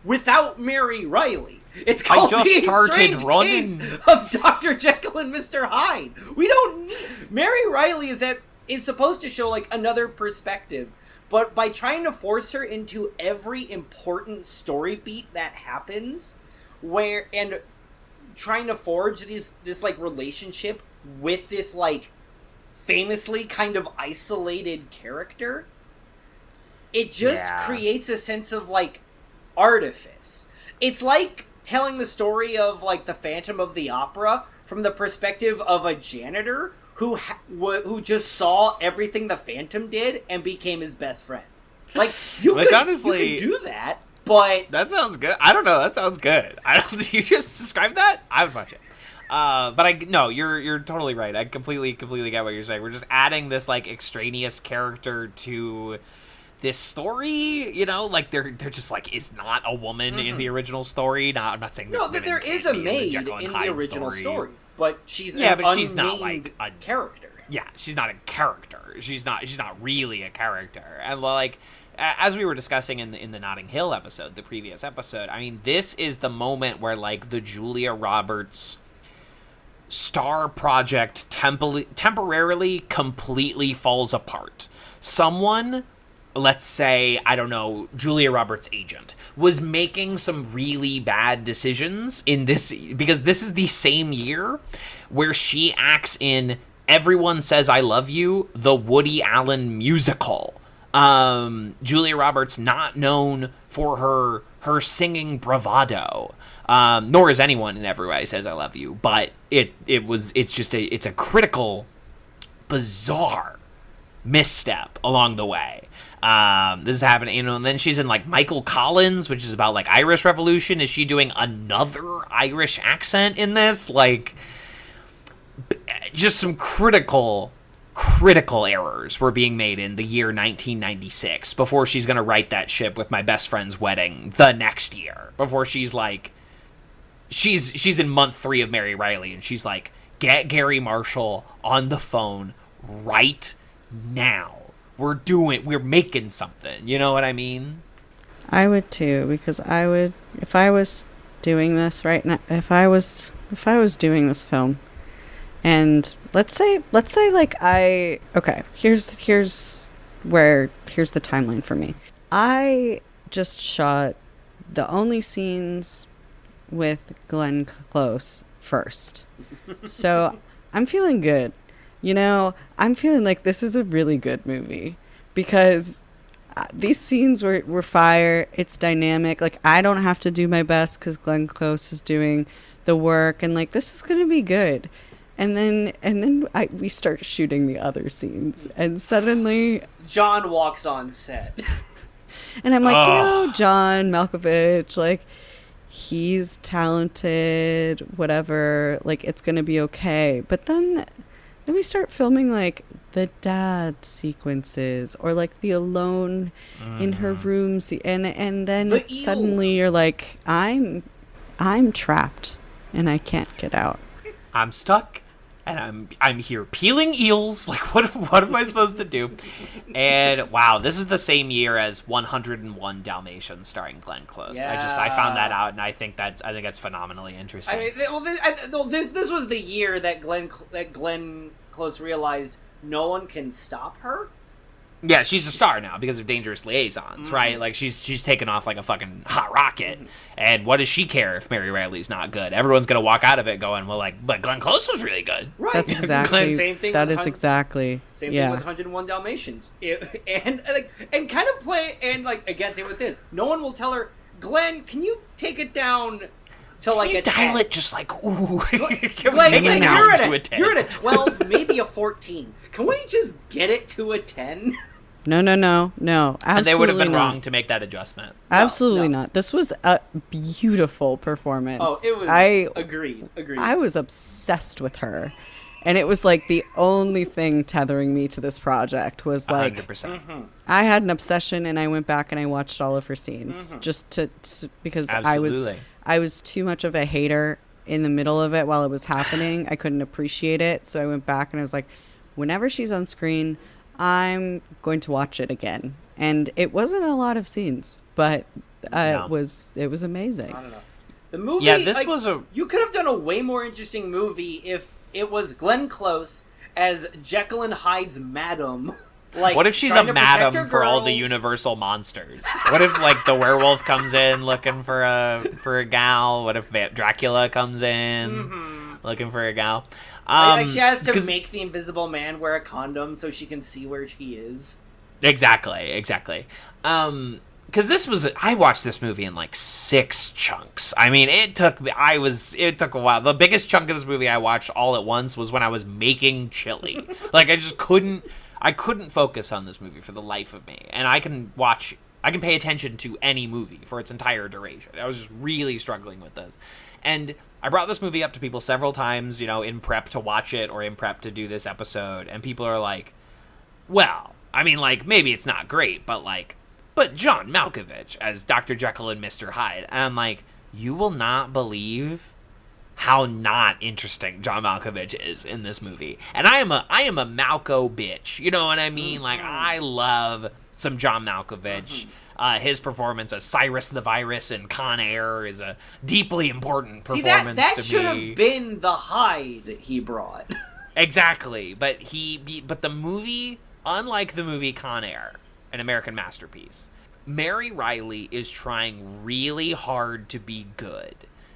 Speaker 3: without Mary Reilly. It's called The Strange Case of Dr. Jekyll and Mr. Hyde. We don't need Mary Reilly is supposed to show like another perspective, but by trying to force her into every important story beat that happens, and trying to forge this like relationship with this like famously kind of isolated character, it just creates a sense of like artifice. It's like telling the story of like the Phantom of the Opera from the perspective of a janitor who just saw everything the Phantom did and became his best friend. Like you could do that, but
Speaker 2: that sounds good. I don't know. That sounds good. You just described that? I would watch it. You're totally right. I completely get what you're saying. We're just adding this like extraneous character to this story. You know, like they're just like is not a woman in the original story. I'm not saying
Speaker 3: that there is a maid in the original story. But she's
Speaker 2: she's not like a
Speaker 3: character.
Speaker 2: Yeah, she's not a character. She's not really a character. And like as we were discussing in the Notting Hill episode, the previous episode, I mean, this is the moment where like the Julia Roberts star project temporarily completely falls apart. Someone, let's say, I don't know, Julia Roberts' agent, was making some really bad decisions in this, because this is the same year where she acts in Everyone Says I Love You, the Woody Allen musical. Julia Roberts, not known for her singing bravado, nor is anyone in Everybody Says I Love You, but it's a critical, bizarre misstep along the way. This is happening, and then she's in like Michael Collins, which is about like Irish Revolution. Is she doing another Irish accent in this? Like, just some critical errors were being made in the year 1996 before she's gonna write that ship with My Best Friend's Wedding the next year. Before she's like, she's in month 3 of Mary Reilly, and she's like, get Gary Marshall on the phone right now. We're making something. You know what I mean?
Speaker 4: I would too, because I would, if I was doing this right now, if I was doing this film, and let's say like here's the timeline for me. I just shot the only scenes with Glenn Close first. So I'm feeling good. You know, I'm feeling like this is a really good movie because these scenes were fire. It's dynamic. Like, I don't have to do my best because Glenn Close is doing the work, and like, this is gonna be good. And then we start shooting the other scenes, and suddenly
Speaker 3: John walks on set,
Speaker 4: and I'm like, you know, John Malkovich, like, he's talented, whatever. Like, it's gonna be okay. But then we start filming like the dad sequences, or like the alone in her room and then suddenly you're like, I'm trapped and I can't get out.
Speaker 2: I'm stuck and I'm here peeling eels. Like, what am I supposed to do? And wow, this is the same year as 101 Dalmatians starring Glenn Close.
Speaker 3: Yeah.
Speaker 2: I found that out, and I think that's phenomenally interesting.
Speaker 3: I mean, this was the year that Glenn Close realized no one can stop her.
Speaker 2: Yeah, she's a star now because of Dangerous Liaisons, right? Like, she's taken off like a fucking hot rocket. And what does she care if Mary Reilly's not good? Everyone's gonna walk out of it going, well, like, but Glenn Close was really good.
Speaker 3: Right.
Speaker 4: That's exactly.
Speaker 3: Same thing.
Speaker 4: That
Speaker 3: with
Speaker 4: is exactly.
Speaker 3: Same
Speaker 4: yeah.
Speaker 3: thing with 101 Dalmatians. And kind of play, and like, again, same with this. No one will tell her, Glenn, can you take it down to like a 10?
Speaker 2: Dial it just like, ooh.
Speaker 3: Glenn, you're at a 12, maybe a 14. Can we just get it to a 10?
Speaker 4: No. Absolutely
Speaker 2: And they would have been
Speaker 4: not.
Speaker 2: wrong to make that adjustment.
Speaker 4: Absolutely
Speaker 3: No.
Speaker 4: not. This was a beautiful performance.
Speaker 3: Oh, it was. Agreed.
Speaker 4: I was obsessed with her. And it was like the only thing tethering me to this project was like
Speaker 2: 100%.
Speaker 4: I had an obsession and I went back and I watched all of her scenes just to because
Speaker 2: Absolutely.
Speaker 4: I was too much of a hater in the middle of it while it was happening. I couldn't appreciate it. So I went back and I was like, whenever she's on screen, I'm going to watch it again. And it wasn't a lot of scenes, but
Speaker 2: No.
Speaker 4: it was amazing.
Speaker 3: I don't know. The movie.
Speaker 2: Yeah, this
Speaker 3: like,
Speaker 2: was a...
Speaker 3: You could have done a way more interesting movie if it was Glenn Close as Jekyll and Hyde's madam. Like,
Speaker 2: What if she's
Speaker 3: trying
Speaker 2: a
Speaker 3: to protect
Speaker 2: madam
Speaker 3: her
Speaker 2: for all the
Speaker 3: girls?
Speaker 2: universal monsters? What if, like, the werewolf comes in looking for a gal? What if Dracula comes in looking for a gal?
Speaker 3: Like she has to
Speaker 2: 'cause-
Speaker 3: make the Invisible Man wear a condom so she can see where she is.
Speaker 2: Exactly. Because I watched this movie in like 6 chunks. I mean, it took a while. The biggest chunk of this movie I watched all at once was when I was making chili. Like, I couldn't focus on this movie for the life of me. And I can pay attention to any movie for its entire duration. I was just really struggling with this. And I brought this movie up to people several times, in prep to watch it or in prep to do this episode. And people are like, well, I mean, like, maybe it's not great, but John Malkovich as Dr. Jekyll and Mr. Hyde. And I'm like, you will not believe how not interesting John Malkovich is in this movie. And I am a Malco bitch. You know what I mean? Like, I love some John Malkovich. His performance as Cyrus the Virus in Con Air is a deeply important performance to me.
Speaker 3: that should have been the Hyde he brought.
Speaker 2: Exactly, but the movie, unlike the movie Con Air, an American masterpiece, Mary Reilly is trying really hard to be good.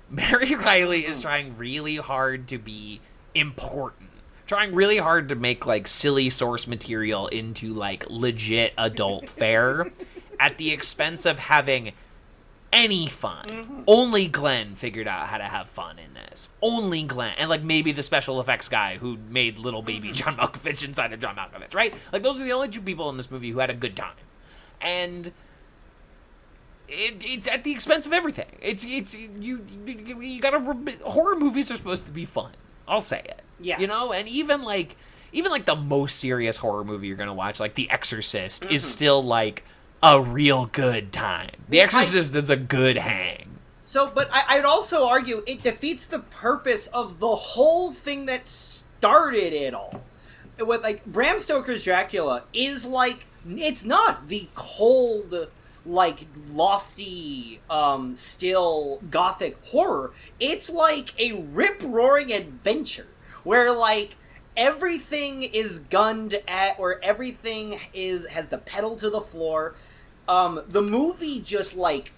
Speaker 2: Mary Reilly is trying really hard to be important. Trying really hard to make, like, silly source material into, like, legit adult fare at the expense of having any fun. Only Glenn figured out how to have fun in this. Only Glenn. And, like, maybe the special effects guy who made little baby John Malkovich inside of John Malkovich, right? Like, those are the only 2 people in this movie who had a good time. And it's at the expense of everything. You gotta... Horror movies are supposed to be fun. I'll say it.
Speaker 3: Yes.
Speaker 2: And even the most serious horror movie you're gonna watch, like The Exorcist, is still, like, a real good time. The Exorcist is a good hang.
Speaker 3: So, but I'd also argue it defeats the purpose of the whole thing that started it all. With, like, Bram Stoker's Dracula is, like, it's not the cold, like, lofty, still gothic horror. It's like a rip-roaring adventure where, like, everything is gunned at, or everything has the pedal to the floor. The movie just, like,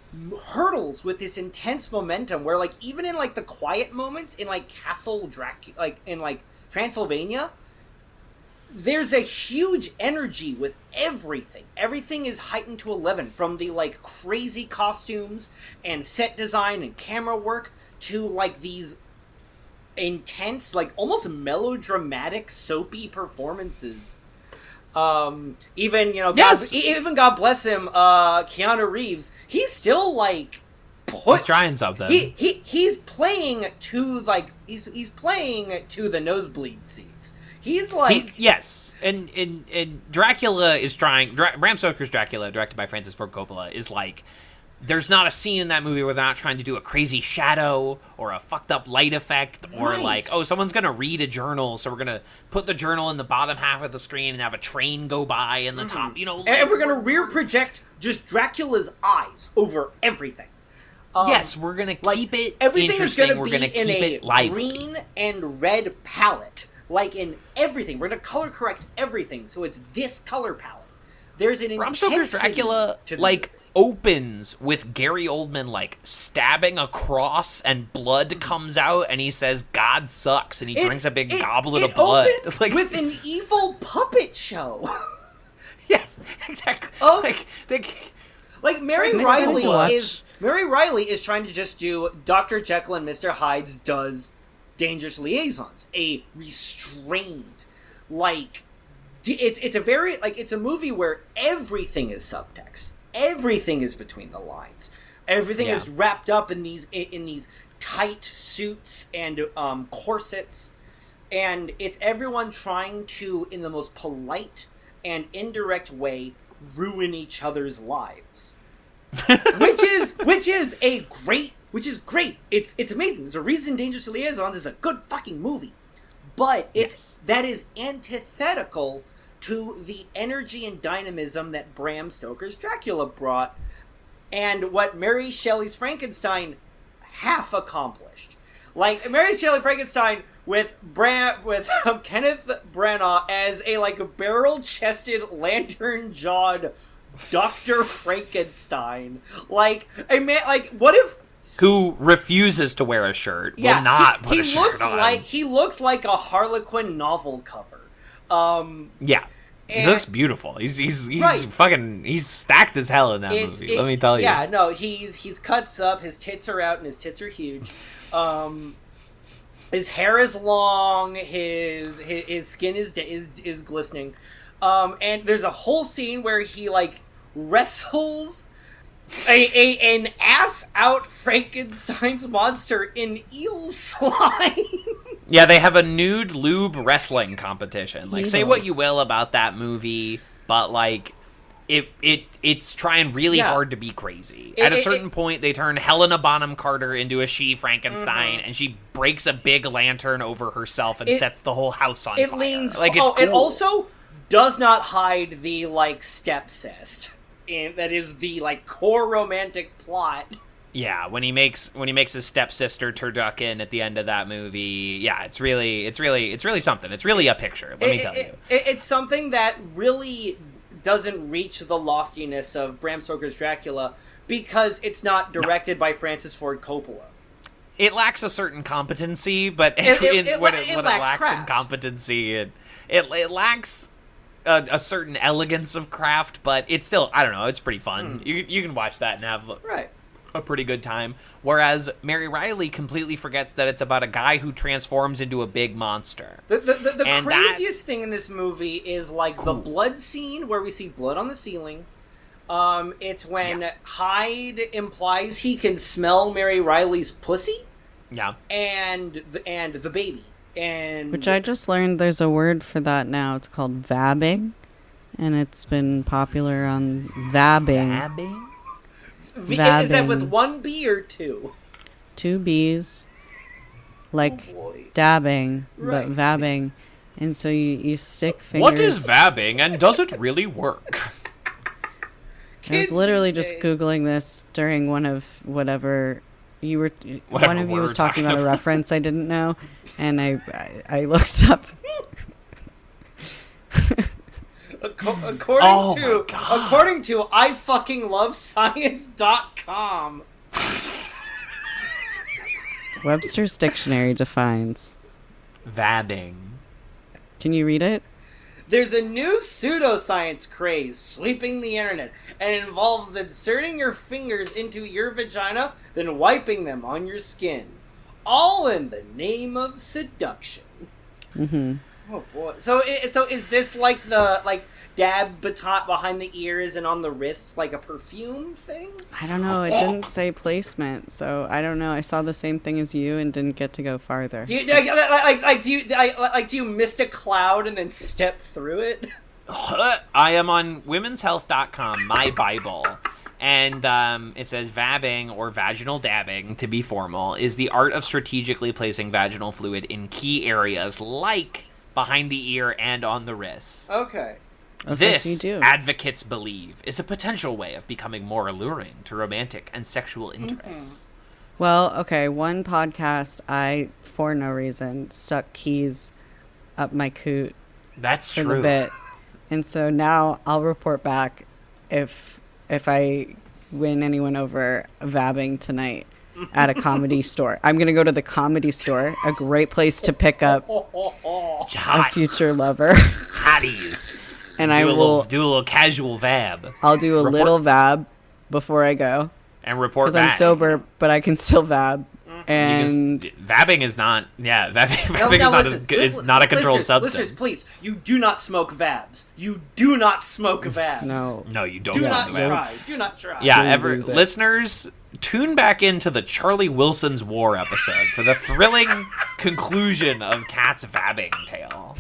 Speaker 3: hurdles with this intense momentum where, like, even in, like, the quiet moments in, like, Castle Dracula, like, in, like, Transylvania, there's a huge energy with everything. Everything is heightened to 11, from the, like, crazy costumes and set design and camera work to, like, these intense, like, almost melodramatic, soapy performances. Even,
Speaker 2: Yes!
Speaker 3: even God bless him, Keanu Reeves, he's still, like,
Speaker 2: He's trying something.
Speaker 3: He's playing to, like, he's playing to the nosebleed seats. He's like...
Speaker 2: Yes, and Dracula is trying... Bram Stoker's Dracula, directed by Francis Ford Coppola, is like there's not a scene in that movie where they're not trying to do a crazy shadow or a fucked up light effect or
Speaker 3: Right.
Speaker 2: like, oh, someone's going to read a journal, so we're going to put the journal in the bottom half of the screen and have a train go by in the top, you know.
Speaker 3: And we're gonna rear project just Dracula's eyes over everything.
Speaker 2: Yes, we're going to keep it
Speaker 3: Everything is
Speaker 2: interesting.
Speaker 3: gonna
Speaker 2: We're
Speaker 3: be
Speaker 2: going to keep
Speaker 3: in a
Speaker 2: it lively.
Speaker 3: green and red palette, like in everything. We're gonna color correct everything, so it's this color palette. There's an
Speaker 2: Bram Stoker's
Speaker 3: intensity
Speaker 2: Dracula,
Speaker 3: to the
Speaker 2: like,
Speaker 3: movie.
Speaker 2: opens with Gary Oldman, like, stabbing a cross and blood comes out and he says, God sucks, and he drinks a big goblet of blood.
Speaker 3: Opens
Speaker 2: Like,
Speaker 3: with an evil puppet show.
Speaker 2: yes, exactly.
Speaker 3: Oh.
Speaker 2: Like,
Speaker 3: Mary
Speaker 4: Next
Speaker 3: Reilly
Speaker 4: time to watch.
Speaker 3: is trying to just do Dr. Jekyll and Mr. Hyde's does Dangerous Liaisons, a restrained, like, it's a very, like, it's a movie where everything is subtext, everything is between the lines, everything is wrapped up in these tight suits and corsets, and it's everyone trying to, in the most polite and indirect way, ruin each other's lives. which is great. It's amazing. There's a reason Dangerous Liaisons is a good fucking movie. But that is antithetical to the energy and dynamism that Bram Stoker's Dracula brought, and what Mary Shelley's Frankenstein half accomplished. Like, Mary Shelley Frankenstein with Kenneth Branagh as a, like, barrel-chested, lantern-jawed Dr. Frankenstein. Like, a man, like, what if...
Speaker 2: who refuses to wear a shirt, will not put a shirt on.
Speaker 3: He looks like a Harlequin novel cover.
Speaker 2: Yeah. He looks beautiful. He's
Speaker 3: Right.
Speaker 2: fucking, he's stacked as hell in that movie, let me tell you.
Speaker 3: Yeah, no, he's cuts up, his tits are out, and his tits are huge. His hair is long, his skin is glistening. And there's a whole scene where he, like, wrestles an ass-out Frankenstein's monster in eel slime.
Speaker 2: Yeah, they have a nude lube wrestling competition. Like, say what you will about that movie, but, like, it's trying really hard to be crazy. At a certain point, they turn Helena Bonham Carter into a she-Frankenstein, and she breaks a big lantern over herself and sets the whole house on fire. Like, it's cool.
Speaker 3: It also does not hide the, like, stepcest. That is the, like, core romantic plot.
Speaker 2: Yeah, when he makes his stepsister turducken at the end of that movie, yeah, it's really something. It's really a picture, let me tell you.
Speaker 3: It's something that really doesn't reach the loftiness of Bram Stoker's Dracula because it's not directed by Francis Ford Coppola.
Speaker 2: It lacks a certain competency, but
Speaker 3: It
Speaker 2: what
Speaker 3: lacks
Speaker 2: it lacks in
Speaker 3: craft.
Speaker 2: competency, it lacks a certain elegance of craft, but it's still, I don't know, it's pretty fun. You can watch that and have a pretty good time. Whereas Mary Reilly completely forgets that it's about a guy who transforms into a big monster.
Speaker 3: The craziest thing in this movie is, like, the blood scene where we see blood on the ceiling. It's when Hyde implies he can smell Mary Reilly's pussy.
Speaker 2: Yeah.
Speaker 3: And the baby. And
Speaker 4: Which I just learned there's a word for that now. It's called vabbing. And it's been popular on vabbing.
Speaker 2: Vabbing?
Speaker 3: Is that with one B or two?
Speaker 4: 2 B's. Like
Speaker 3: boy.
Speaker 4: dabbing,
Speaker 3: Right.
Speaker 4: but vabbing. And so you stick fingers.
Speaker 2: What is vabbing, and does it really work?
Speaker 4: I was literally
Speaker 3: Kids
Speaker 4: just
Speaker 3: these days.
Speaker 4: Googling this during one of whatever you were.
Speaker 2: Whatever
Speaker 4: One of you
Speaker 2: we're
Speaker 4: was talking
Speaker 2: talking
Speaker 4: about a
Speaker 2: about.
Speaker 4: reference I didn't know, and I looked up.
Speaker 2: Oh my God.
Speaker 3: According to ifuckinglovescience.com,
Speaker 4: Webster's dictionary defines.
Speaker 2: Vabbing.
Speaker 4: Can you read it?
Speaker 3: there's a new pseudoscience craze sweeping the internet, and it involves inserting your fingers into your vagina, then wiping them on your skin, all in the name of seduction.
Speaker 4: Mm-hmm.
Speaker 3: Oh boy! So is this like the dab behind the ears and on the wrists, like a perfume thing?
Speaker 4: I don't know. It didn't say placement, so I don't know. I saw the same thing as you and didn't get to go farther.
Speaker 3: Do you mist a cloud and then step through it?
Speaker 2: I am on womenshealth.com, my Bible, And it says vabbing, or vaginal dabbing, to be formal, is the art of strategically placing vaginal fluid in key areas like behind the ear and on the wrists.
Speaker 3: Okay.
Speaker 2: This,
Speaker 4: so you do.
Speaker 2: advocates believe, is a potential way of becoming more alluring to romantic and sexual interests.
Speaker 4: Well, okay, one podcast, I, for no reason, stuck keys up my coot
Speaker 2: That's
Speaker 4: for
Speaker 2: true.
Speaker 4: the bit. And so now I'll report back if I win anyone over vabbing tonight at a comedy store. I'm going to go to the Comedy Store, a great place to pick up a
Speaker 2: Hot,
Speaker 4: future lover.
Speaker 2: hotties.
Speaker 4: And
Speaker 2: do
Speaker 4: I
Speaker 2: a
Speaker 4: will
Speaker 2: do a little casual vab.
Speaker 4: I'll do a
Speaker 2: Report-
Speaker 4: little vab before I go.
Speaker 2: And report
Speaker 4: Because
Speaker 2: back.
Speaker 4: I'm sober, but I can still vab. And
Speaker 2: Vabbing is not. Yeah, vabbing
Speaker 3: Now,
Speaker 2: is, not
Speaker 3: listen,
Speaker 2: is not a controlled substance.
Speaker 3: Listeners, please, you do not smoke vabs. You do not smoke vabs.
Speaker 4: no.
Speaker 2: You don't.
Speaker 3: Do
Speaker 2: smoke
Speaker 3: not
Speaker 2: vab.
Speaker 3: try. Do not try.
Speaker 2: Yeah,
Speaker 4: Don't lose it.
Speaker 2: listeners, tune back into the Charlie Wilson's War episode for the thrilling conclusion of Kat's vabbing tale.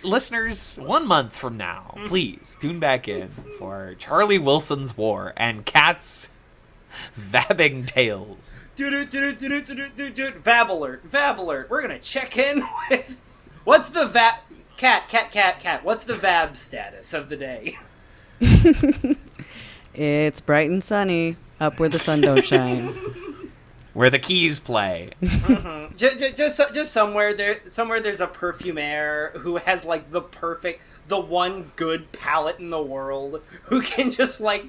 Speaker 2: Listeners, 1 month from now, please tune back in for Charlie Wilson's War and Kat's vabbing tales.
Speaker 3: Vab alert. Vab alert. We're gonna check in with. What's the vab? Cat. What's the vab status of the day?
Speaker 4: It's bright and sunny up where the sun don't shine.
Speaker 2: Where the keys play.
Speaker 3: Just somewhere there's a perfumer who has like the one good palate in the world, who can just like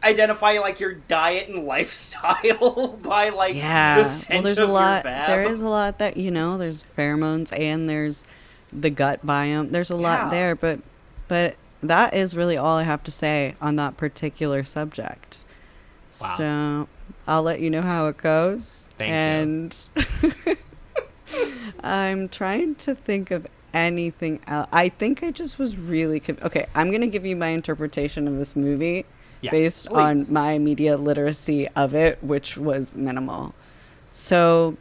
Speaker 3: identify like your diet and lifestyle by like the scent
Speaker 4: Well, there's
Speaker 3: of
Speaker 4: a lot.
Speaker 3: your vab.
Speaker 4: There is a lot that there's pheromones and there's the gut biome. There's a lot there, but that is really all I have to say on that particular subject.
Speaker 2: Wow.
Speaker 4: So I'll let you know how it goes.
Speaker 2: Thank
Speaker 4: you. I'm trying to think of anything else. I think I just was really okay. I'm gonna give you my interpretation of this movie based on my immediate literacy of it, which was minimal. So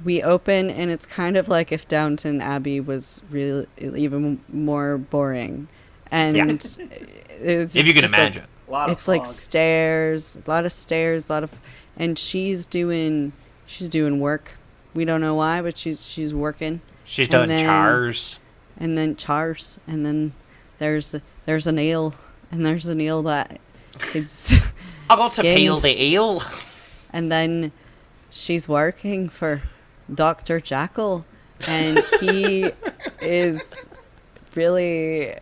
Speaker 4: we open, and it's kind of like if Downton Abbey was really even more boring, and it's
Speaker 2: if you can
Speaker 4: just
Speaker 2: imagine.
Speaker 3: It's
Speaker 4: like stairs, a lot of stairs, and she's doing work. We don't know why, but she's working.
Speaker 2: She's doing chars.
Speaker 4: And then chars, and then there's an eel, and there's an eel that is
Speaker 2: I got to peel the eel.
Speaker 4: And then she's working for Dr. Jekyll, and he is really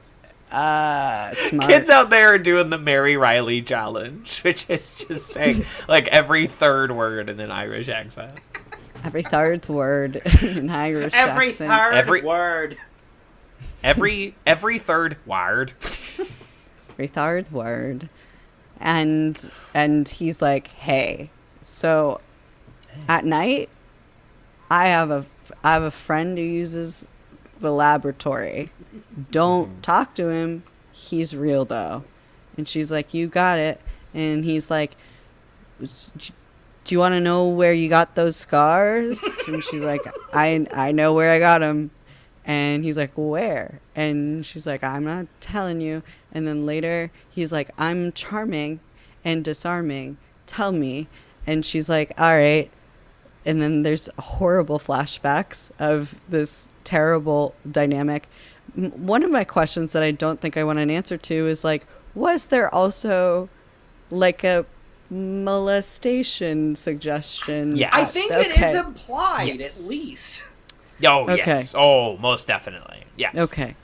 Speaker 4: smart.
Speaker 2: Kids out there are doing the Mary Reilly challenge, which is just saying like every third word in an Irish accent.
Speaker 4: Every third word in an Irish
Speaker 3: every
Speaker 4: accent.
Speaker 3: third word.
Speaker 2: Every third word.
Speaker 4: Every third word. And he's like, hey, so at night I have a friend who uses the laboratory. Don't talk to him. He's real though. And she's like, you got it. And he's like, do you want to know where you got those scars? And she's like, I know where I got them. And he's like, where? And she's like, I'm not telling you. And then later he's like, I'm charming and disarming. Tell me. And she's like, all right. And then there's horrible flashbacks of this terrible dynamic. One of my questions that I don't think I want an answer to is like, was there also like a molestation suggestion?
Speaker 2: Yes.
Speaker 3: I think it is implied, at least.
Speaker 2: Oh,
Speaker 4: Okay.
Speaker 2: yes. Oh, most definitely. Yes.
Speaker 4: Okay.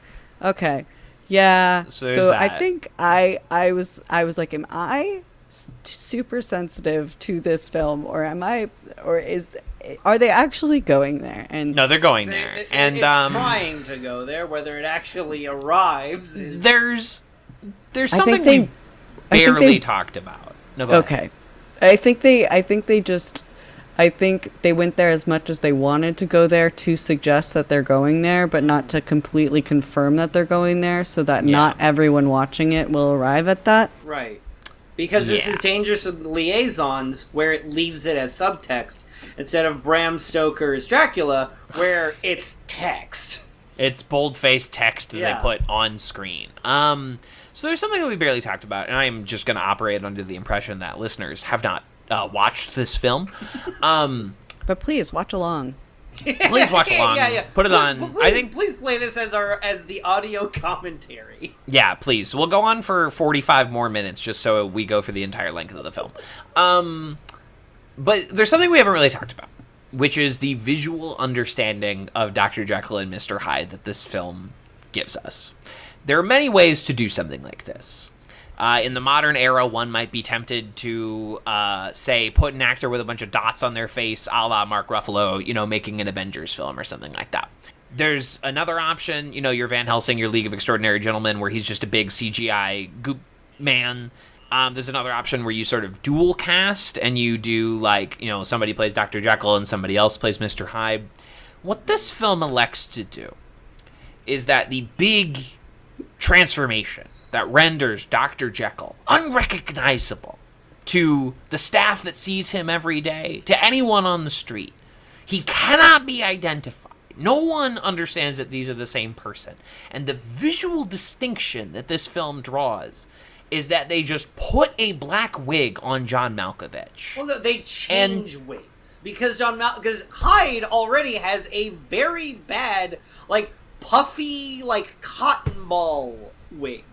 Speaker 4: Yeah.
Speaker 2: So
Speaker 4: So,
Speaker 2: there's
Speaker 4: I
Speaker 2: that.
Speaker 4: think I was like, am I super sensitive to this film, or are they actually going there? And
Speaker 2: No, they're going there. And
Speaker 3: it's trying to go there. Whether it actually arrives is...
Speaker 2: there's
Speaker 4: I
Speaker 2: something
Speaker 4: think
Speaker 2: we
Speaker 4: they-
Speaker 2: barely talked about. No, go ahead.
Speaker 4: okay. I think they went there as much as they wanted to go there to suggest that they're going there, but not to completely confirm that they're going there, so that not everyone watching it will arrive at that.
Speaker 3: Right. Because this is Dangerous Liaisons, where it leaves it as subtext, instead of Bram Stoker's Dracula, where it's text.
Speaker 2: It's bold-faced text that they put on screen. So there's something that we barely talked about, and I'm just going to operate under the impression that listeners have not watched this film.
Speaker 4: But please watch along.
Speaker 2: Please watch along. Put it on.
Speaker 3: Please play this as the audio commentary.
Speaker 2: Yeah, please. We'll go on for 45 more minutes just so we go for the entire length of the film. But there's something we haven't really talked about, which is the visual understanding of Dr. Jekyll and Mr. Hyde that this film gives us. There are many ways to do something like this. In the modern era, one might be tempted to, say, put an actor with a bunch of dots on their face, a la Mark Ruffalo, making an Avengers film or something like that. There's another option, your Van Helsing, your League of Extraordinary Gentlemen, where he's just a big CGI goop man. There's another option where you sort of dual cast, and you do, somebody plays Dr. Jekyll and somebody else plays Mr. Hyde. What this film elects to do is that the big transformation that renders Dr. Jekyll unrecognizable to the staff that sees him every day, to anyone on the street. He cannot be identified. No one understands that these are the same person. And the visual distinction that this film draws is that they just put a black wig on John Malkovich.
Speaker 3: Well, no, they change wigs. Because because Hyde already has a very bad, puffy, cotton ball wig.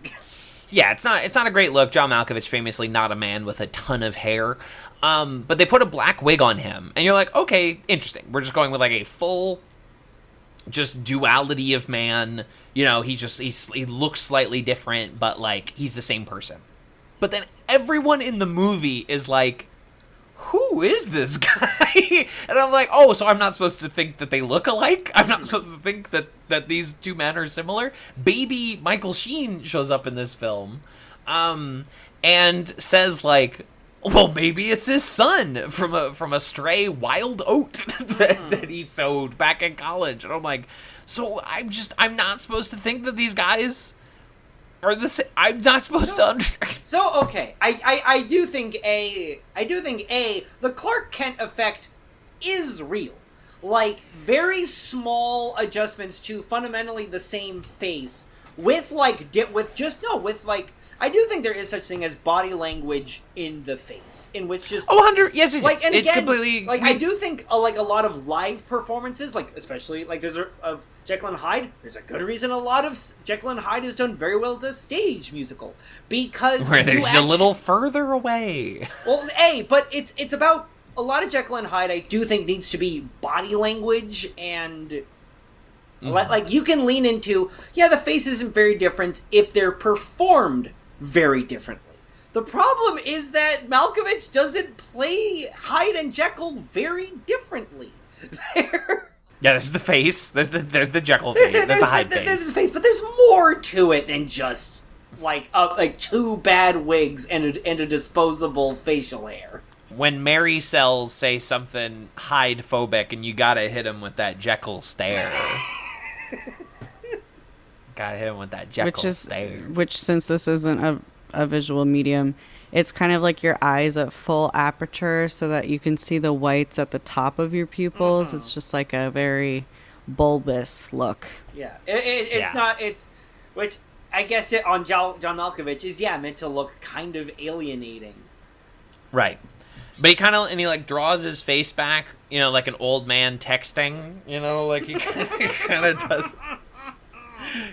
Speaker 2: Yeah, it's not a great look. John Malkovich, famously not a man with a ton of hair. But they put a black wig on him, and you're like, okay, interesting. We're just going with a full, just duality of man. He looks slightly different, but he's the same person. But then everyone in the movie is like, who is this guy? And I'm like, oh, so I'm not supposed to think that they look alike? I'm not supposed to think that these two men are similar? Baby Michael Sheen shows up in this film and says, well, maybe it's his son from a stray wild oat that he sowed back in college. And I'm like, so I'm not supposed to think that these guys are the same. I'm not supposed to understand.
Speaker 3: So, okay, I do think the Clark Kent effect is real. Very small adjustments to fundamentally the same face with I do think there is such thing as body language in the face, in which just
Speaker 2: 100 yes, and
Speaker 3: again,
Speaker 2: it completely.
Speaker 3: I do think a lot of live performances, especially there's of Jekyll and Hyde. There's a good reason a lot of Jekyll and Hyde is done very well as a stage musical because
Speaker 2: where there's a little further away.
Speaker 3: Well, but it's about a lot of Jekyll and Hyde. I do think needs to be body language and. You can lean into, the face isn't very different if they're performed very differently. The problem is that Malkovich doesn't play Hyde and Jekyll very differently.
Speaker 2: There's the face. There's the Jekyll face. There's the Hyde face.
Speaker 3: There's the face, but there's more to it than just two bad wigs and a disposable facial hair.
Speaker 2: When Mary Cells say something Hyde-phobic, and you gotta hit him with that Jekyll stare. Gotta hit him with that Jekyll stare.
Speaker 4: Which, since this isn't a visual medium, it's kind of like your eyes at full aperture so that you can see the whites at the top of your pupils. Mm-hmm. It's just a very bulbous look.
Speaker 3: Yeah. Which I guess on John Malkovich is, meant to look kind of alienating.
Speaker 2: Right. But he he draws his face back, like an old man texting, he kind of does.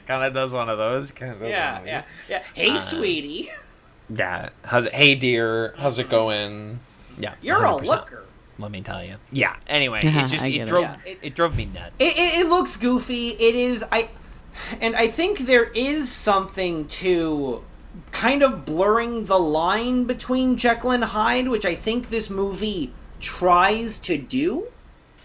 Speaker 2: Kind of does one of those.
Speaker 3: Yeah. Hey, sweetie.
Speaker 2: Yeah. Hey, dear. How's it going? Yeah.
Speaker 3: You're 100%. A looker.
Speaker 2: Let me tell you. Yeah. Anyway, it drove me nuts.
Speaker 3: It looks goofy. It is. I think there is something to kind of blurring the line between Jekyll and Hyde, which I think this movie tries to do.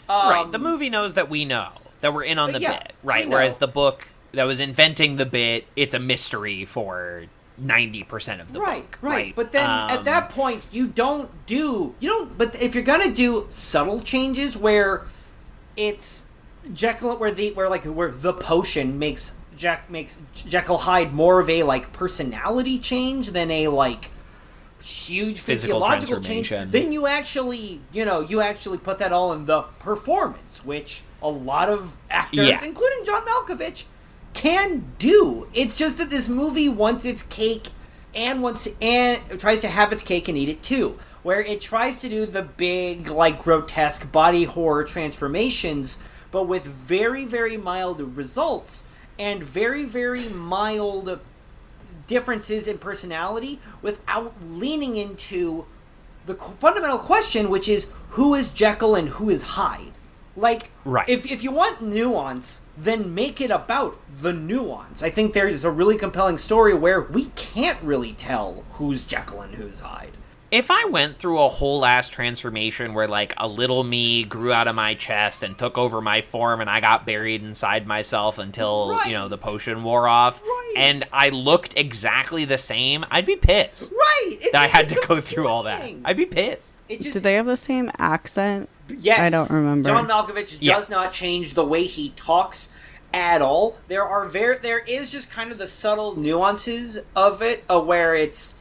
Speaker 2: Right. The movie knows that we know that we're in on the bit. Right. Whereas the book that was inventing the bit, it's a mystery for 90% of the book.
Speaker 3: Right. But then at that point, but if you're gonna do subtle changes where it's Jekyll, where the potion makes Jekyll Hyde more of a personality change than a huge physiological change, then you actually put that all in the performance, which a lot of actors, including John Malkovich, can do. It's just that this movie wants its cake and tries to have its cake and eat it too, where it tries to do the big, like, grotesque body horror transformations, but with very, very mild results and very, very mild differences in personality without leaning into the fundamental question, which is, who is Jekyll and who is Hyde? Like,
Speaker 2: right.
Speaker 3: if you want nuance, then make it about the nuance. I think there's a really compelling story where we can't really tell who's Jekyll and who's Hyde.
Speaker 2: If I went through a whole ass transformation where, like, a little me grew out of my chest and took over my form and I got buried inside myself until,
Speaker 3: Right.
Speaker 2: you know, the potion wore off,
Speaker 3: Right.
Speaker 2: and I looked exactly the same, I'd be pissed.
Speaker 3: Right!
Speaker 2: That I had to go through all that.
Speaker 3: disappointing.
Speaker 2: I'd be pissed.
Speaker 3: It just,
Speaker 4: Did they have the same accent?
Speaker 3: yes.
Speaker 4: I don't remember.
Speaker 3: John Malkovich
Speaker 2: Yeah.
Speaker 3: does not change the way he talks at all. There is just kind of the subtle nuances of it, where it's...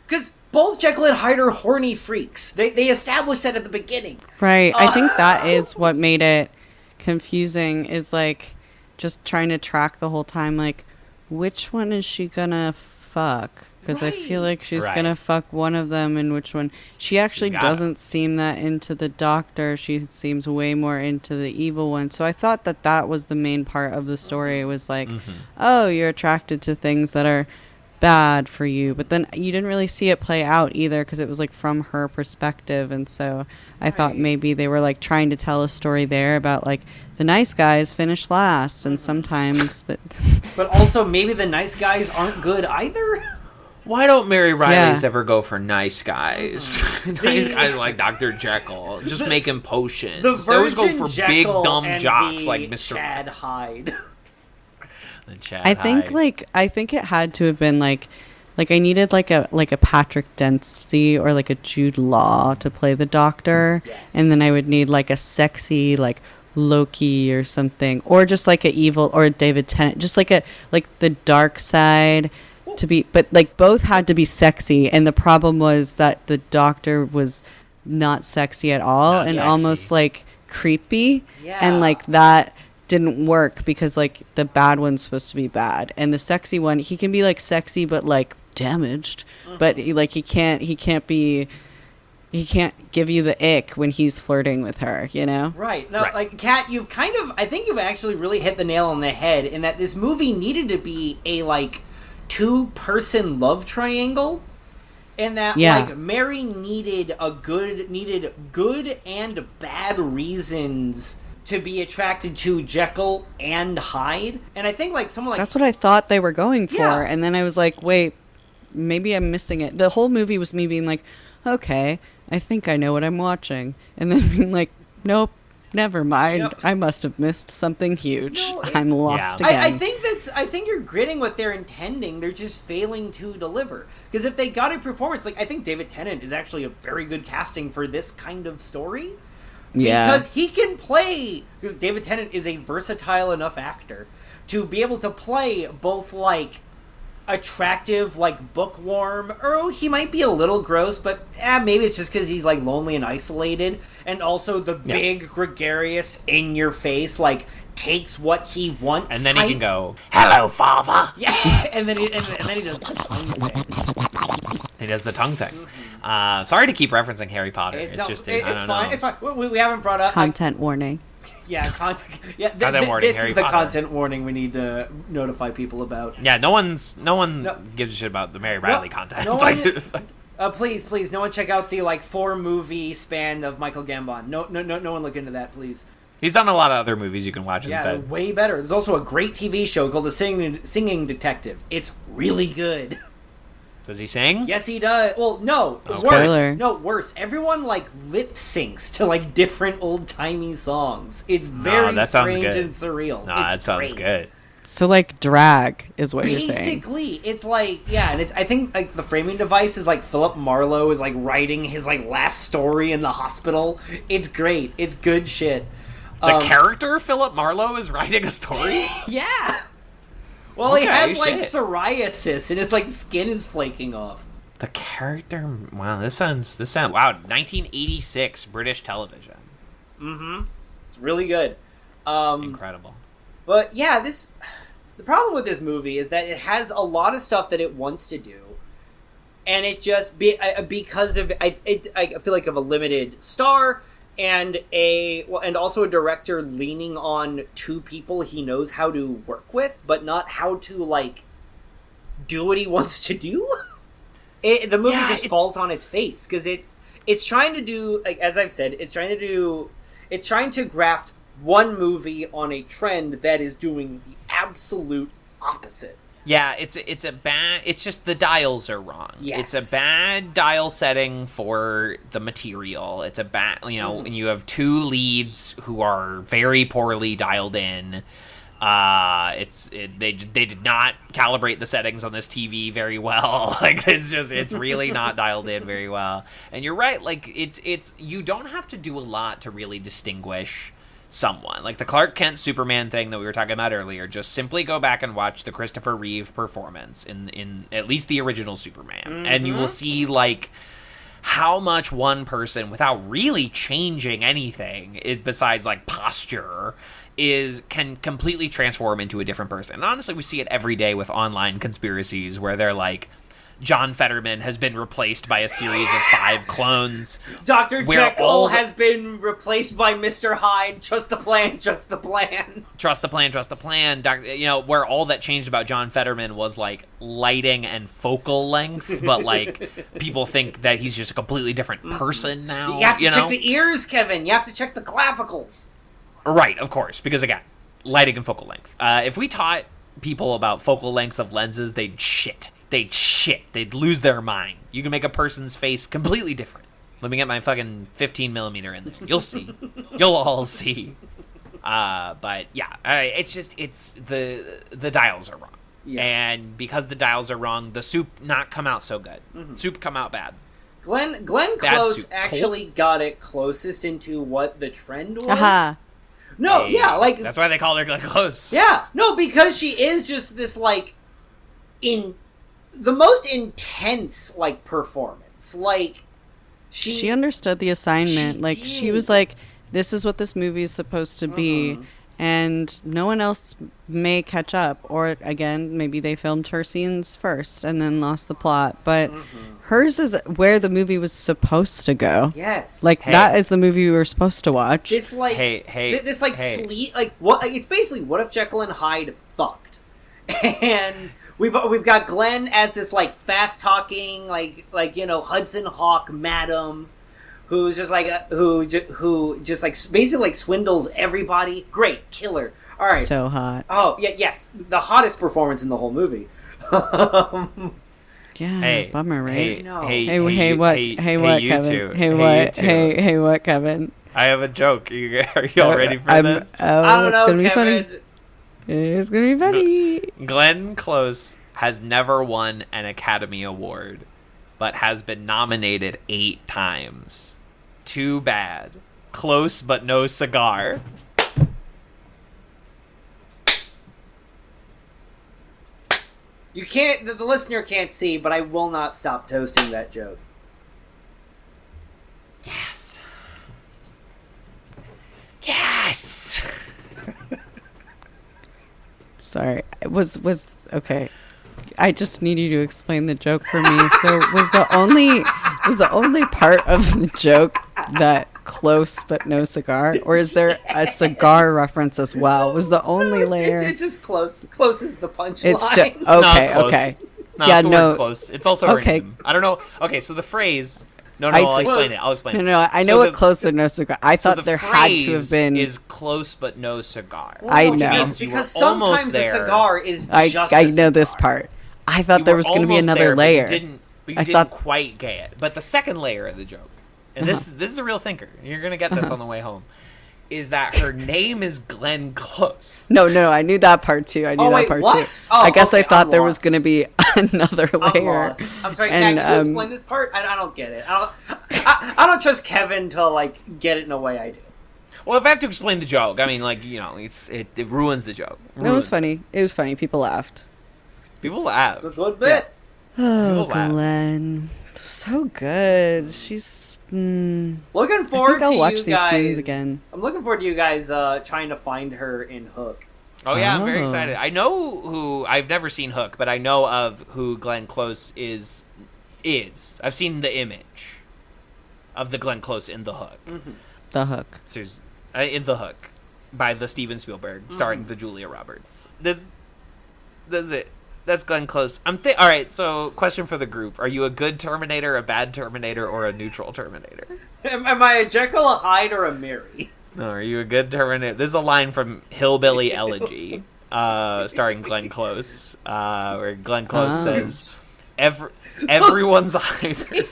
Speaker 3: Because both Jekyll and Hyde are horny freaks. They established that at the beginning.
Speaker 4: Right. I think that is what made it confusing, is like just trying to track the whole time, like, which one is she gonna fuck? Because I feel
Speaker 3: Right.
Speaker 4: like she's
Speaker 2: Right.
Speaker 4: gonna fuck one of them, and which one? She actually
Speaker 2: She's gotta.
Speaker 4: doesn't seem that into the doctor. She seems way more into the evil one. So I thought that that was the main part of the story. It was like, oh, you're attracted to things that are bad for you, but then you didn't really see it play out either, because it was like from her perspective. And so I thought
Speaker 3: Right.
Speaker 4: maybe they were like trying to tell a story there about like the nice guys finish last, and sometimes that
Speaker 3: But also, maybe the nice guys aren't good either.
Speaker 2: Why don't Mary Rileys
Speaker 4: Yeah.
Speaker 2: ever go for nice guys? Nice guys like Dr. Jekyll. Just making potions.
Speaker 3: The
Speaker 2: They always go
Speaker 3: Virgin
Speaker 2: for
Speaker 3: Jekyll
Speaker 2: big, dumb
Speaker 3: and
Speaker 2: jocks
Speaker 3: the
Speaker 2: like Mr.
Speaker 3: Chad Hyde.
Speaker 2: The Chad
Speaker 4: I think
Speaker 2: Hyde.
Speaker 4: I think it had to have been like I needed like a Patrick Dempsey or like a Jude Law to play the doctor.
Speaker 3: Yes.
Speaker 4: And then I would need like a sexy like Loki or something, or just like a evil, or a David Tennant, just like the dark side to be, but like both had to be sexy. And the problem was that the doctor was not sexy at all,
Speaker 2: Not
Speaker 4: and
Speaker 2: sexy.
Speaker 4: almost like creepy.
Speaker 3: Yeah.
Speaker 4: And like that didn't work, because like the bad one's supposed to be bad, and the sexy one, he can be like sexy but like damaged, but he can't give you the ick when he's flirting with her, you know?
Speaker 3: Right. No,
Speaker 2: Right.
Speaker 3: like, Kat, I think you've actually really hit the nail on the head in that this movie needed to be a, like, two-person love triangle. And that,
Speaker 4: Yeah.
Speaker 3: like, Mary needed good and bad reasons to be attracted to Jekyll and Hyde. And I think, like, someone like...
Speaker 4: That's what I thought they were going for.
Speaker 3: Yeah.
Speaker 4: And then I was like, wait, maybe I'm missing it. The whole movie was me being like, okay, I think I know what I'm watching. And then being like, nope, never mind.
Speaker 3: Nope.
Speaker 4: I must have missed something huge.
Speaker 3: No, it's-
Speaker 4: I'm lost
Speaker 2: Yeah.
Speaker 4: again.
Speaker 3: I think you're gritting what they're intending. They're just failing to deliver. Because if they got a performance, like, I think David Tennant is actually a very good casting for this kind of story.
Speaker 4: Yeah.
Speaker 3: Because he can play... David Tennant is a versatile enough actor to be able to play both, like, attractive, like, bookworm, or he might be a little gross, but maybe it's just because he's, like, lonely and isolated, and also the big, gregarious, in-your-face, like, takes what he wants
Speaker 2: And then
Speaker 3: type.
Speaker 2: he can go, "Hello, father."
Speaker 3: Yeah, and then he does the tongue thing.
Speaker 2: He does the tongue thing. Sorry to keep referencing Harry Potter. It's just, I don't know.
Speaker 3: It's fine. We haven't brought up...
Speaker 4: Content warning.
Speaker 3: Yeah, content. Yeah,
Speaker 2: Content warning,
Speaker 3: this
Speaker 2: Harry
Speaker 3: is the
Speaker 2: Potter.
Speaker 3: content warning we need to notify people about.
Speaker 2: Yeah, no one
Speaker 3: No.
Speaker 2: gives a shit about the Mary Riley content.
Speaker 3: No one, please, no one check out the like 4-movie span of Michael Gambon. No one look into that, please.
Speaker 2: He's done a lot of other movies you can watch
Speaker 3: Yeah, they're
Speaker 2: instead.
Speaker 3: way better. There's also a great TV show called The Singing Detective. It's really good.
Speaker 2: Does he sing?
Speaker 3: Yes, he does. Well, no, it's
Speaker 4: Spoiler.
Speaker 3: worse. No, worse. Everyone like lip syncs to like different old timey songs. It's very
Speaker 2: that sounds
Speaker 3: strange
Speaker 2: good.
Speaker 3: and surreal.
Speaker 2: Nah,
Speaker 3: It's
Speaker 2: that sounds
Speaker 3: great.
Speaker 2: good.
Speaker 4: So like drag is what you're saying.
Speaker 3: Basically, it's like, yeah, and I think like the framing device is like Philip Marlowe is like writing his like last story in the hospital. It's great. It's good shit.
Speaker 2: The character Philip Marlowe is writing a story?
Speaker 3: Yeah. Well, he
Speaker 2: Okay,
Speaker 3: has like
Speaker 2: shit.
Speaker 3: psoriasis and his like skin is flaking off.
Speaker 2: The character? Wow, this sounds wow, 1986 British television.
Speaker 3: It's really good.
Speaker 2: Incredible.
Speaker 3: But yeah, this the problem with this movie is that it has a lot of stuff that it wants to do, and it just because of I feel like of a limited star and also a director leaning on two people he knows how to work with, but not how to like do what he wants to do. The movie just falls on its face because it's trying to do, like, as I've said, it's trying to graft one movie on a trend that is doing the absolute opposite.
Speaker 2: Yeah, it's just the dials are wrong.
Speaker 3: Yes.
Speaker 2: It's a bad dial setting for the material. It's a bad, and you have two leads who are very poorly dialed in. They did not calibrate the settings on this TV very well. Like, it's really not dialed in very well. And you're right, like, it's you don't have to do a lot to really distinguish someone. Like the Clark Kent Superman thing that we were talking about earlier, just simply go back and watch the Christopher Reeve performance in at least the original Superman, and you will see, like, how much one person, without really changing anything besides like posture, can completely transform into a different person. And honestly, we see it every day with online conspiracies where they're like, John Fetterman has been replaced by a series of 5 clones.
Speaker 3: Dr. Jekyll has been replaced by Mr. Hyde. Trust the plan, trust the plan.
Speaker 2: Trust the plan, trust the plan. Where all that changed about John Fetterman was, like, lighting and focal length, but, like, people think that he's just a completely different person now.
Speaker 3: You have to check the ears, Kevin. You have to check the clavicles.
Speaker 2: Right, of course, because, again, lighting and focal length. If we taught people about focal lengths of lenses, they'd shit. They'd lose their mind. You can make a person's face completely different. Let me get my fucking 15 millimeter in there. You'll see. You'll all see. But yeah, it's the dials are wrong. Yeah. And because the dials are wrong, the soup not come out so good. Soup come out bad.
Speaker 3: Glenn Close actually got it closest into what the trend was.
Speaker 4: Aha.
Speaker 3: No, yeah, like
Speaker 2: that's why they call her Glenn Close.
Speaker 3: Yeah, no, because she is just this, like, in the most intense, like, performance. Like, she
Speaker 4: understood the assignment. She was like, this is what this movie is supposed to be, and no one else may catch up. Or, again, maybe they filmed her scenes first and then lost the plot. But hers is where the movie was supposed to go.
Speaker 3: Yes.
Speaker 4: Like, that is the movie we were supposed to watch.
Speaker 3: This, like, sleet, like, what? Like, it's basically, what if Jekyll and Hyde fucked? And we've got Glenn as this, like, fast talking, like Hudson Hawk madam, who's just like who just like basically like swindles everybody. Great, killer. All right,
Speaker 4: so hot.
Speaker 3: Oh yeah, yes, the hottest performance in the whole movie.
Speaker 4: Yeah, bummer, right?
Speaker 2: Hey,
Speaker 4: what,
Speaker 2: Kevin?
Speaker 4: Hey, what, Kevin?
Speaker 2: I have a joke. Are y'all ready for this?
Speaker 3: I don't know,
Speaker 4: it's gonna
Speaker 3: Kevin.
Speaker 4: be funny. It's gonna be funny.
Speaker 2: Glenn Close has never won an Academy Award, but has been nominated 8 times. Too bad. Close, but no cigar.
Speaker 3: You can't. The listener can't see, but I will not stop toasting that joke.
Speaker 2: Yes. Yes.
Speaker 4: Sorry, was okay. I just need you to explain the joke for me. So was the only part of the joke that close but no cigar, or is there a cigar reference as well? Was the only layer?
Speaker 3: It's just close. Close is the punchline.
Speaker 4: It's just okay.
Speaker 2: No,
Speaker 4: yeah,
Speaker 2: it's the word close. It's also
Speaker 4: okay.
Speaker 2: Her name. I don't know. Okay, so the phrase. No, I'll explain it.
Speaker 4: No, I know what close and no cigar. I thought there had to have been.
Speaker 2: Is close but no cigar.
Speaker 3: Well,
Speaker 4: I know
Speaker 3: because sometimes a cigar is just.
Speaker 4: I know this part. I thought there was going to be another layer.
Speaker 2: But you didn't quite get it. But the second layer of the joke, and this is a real thinker. You're going to get this on the way home. Is that her name is Glenn Close?
Speaker 4: No, I knew that part too. I knew that part too. I guess I thought there was going to be another layer.
Speaker 3: I'm sorry. Can you explain this part? I don't get it. I don't trust Kevin to like get it in a way I do.
Speaker 2: Well, if I have to explain the joke, I mean, like, you know, it ruins the joke.
Speaker 4: It was funny. It was funny. People laughed.
Speaker 2: People laughed.
Speaker 3: It's a good bit.
Speaker 4: Yeah. Oh, Glenn, so good. She's.
Speaker 3: Looking forward to
Speaker 4: I'll watch
Speaker 3: you
Speaker 4: these
Speaker 3: guys.
Speaker 4: scenes again.
Speaker 3: I'm looking forward to you guys trying to find her in Hook.
Speaker 2: Oh yeah, I'm very
Speaker 4: Oh.
Speaker 2: excited. I know who. I've never seen Hook, but I know of who Glenn Close is. I've seen the image of the Glenn Close in The Hook.
Speaker 4: The Hook.
Speaker 2: So in The Hook by the Steven Spielberg, starring the Julia Roberts. That's it. That's Glenn Close. All right. So, question for the group: are you a good Terminator, a bad Terminator, or a neutral Terminator?
Speaker 3: Am I a Jekyll, a Hyde, or a Mary?
Speaker 2: No, are you a good Terminator? This is a line from Hillbilly Elegy, starring Glenn Close, where Glenn Close says, "Everyone's either."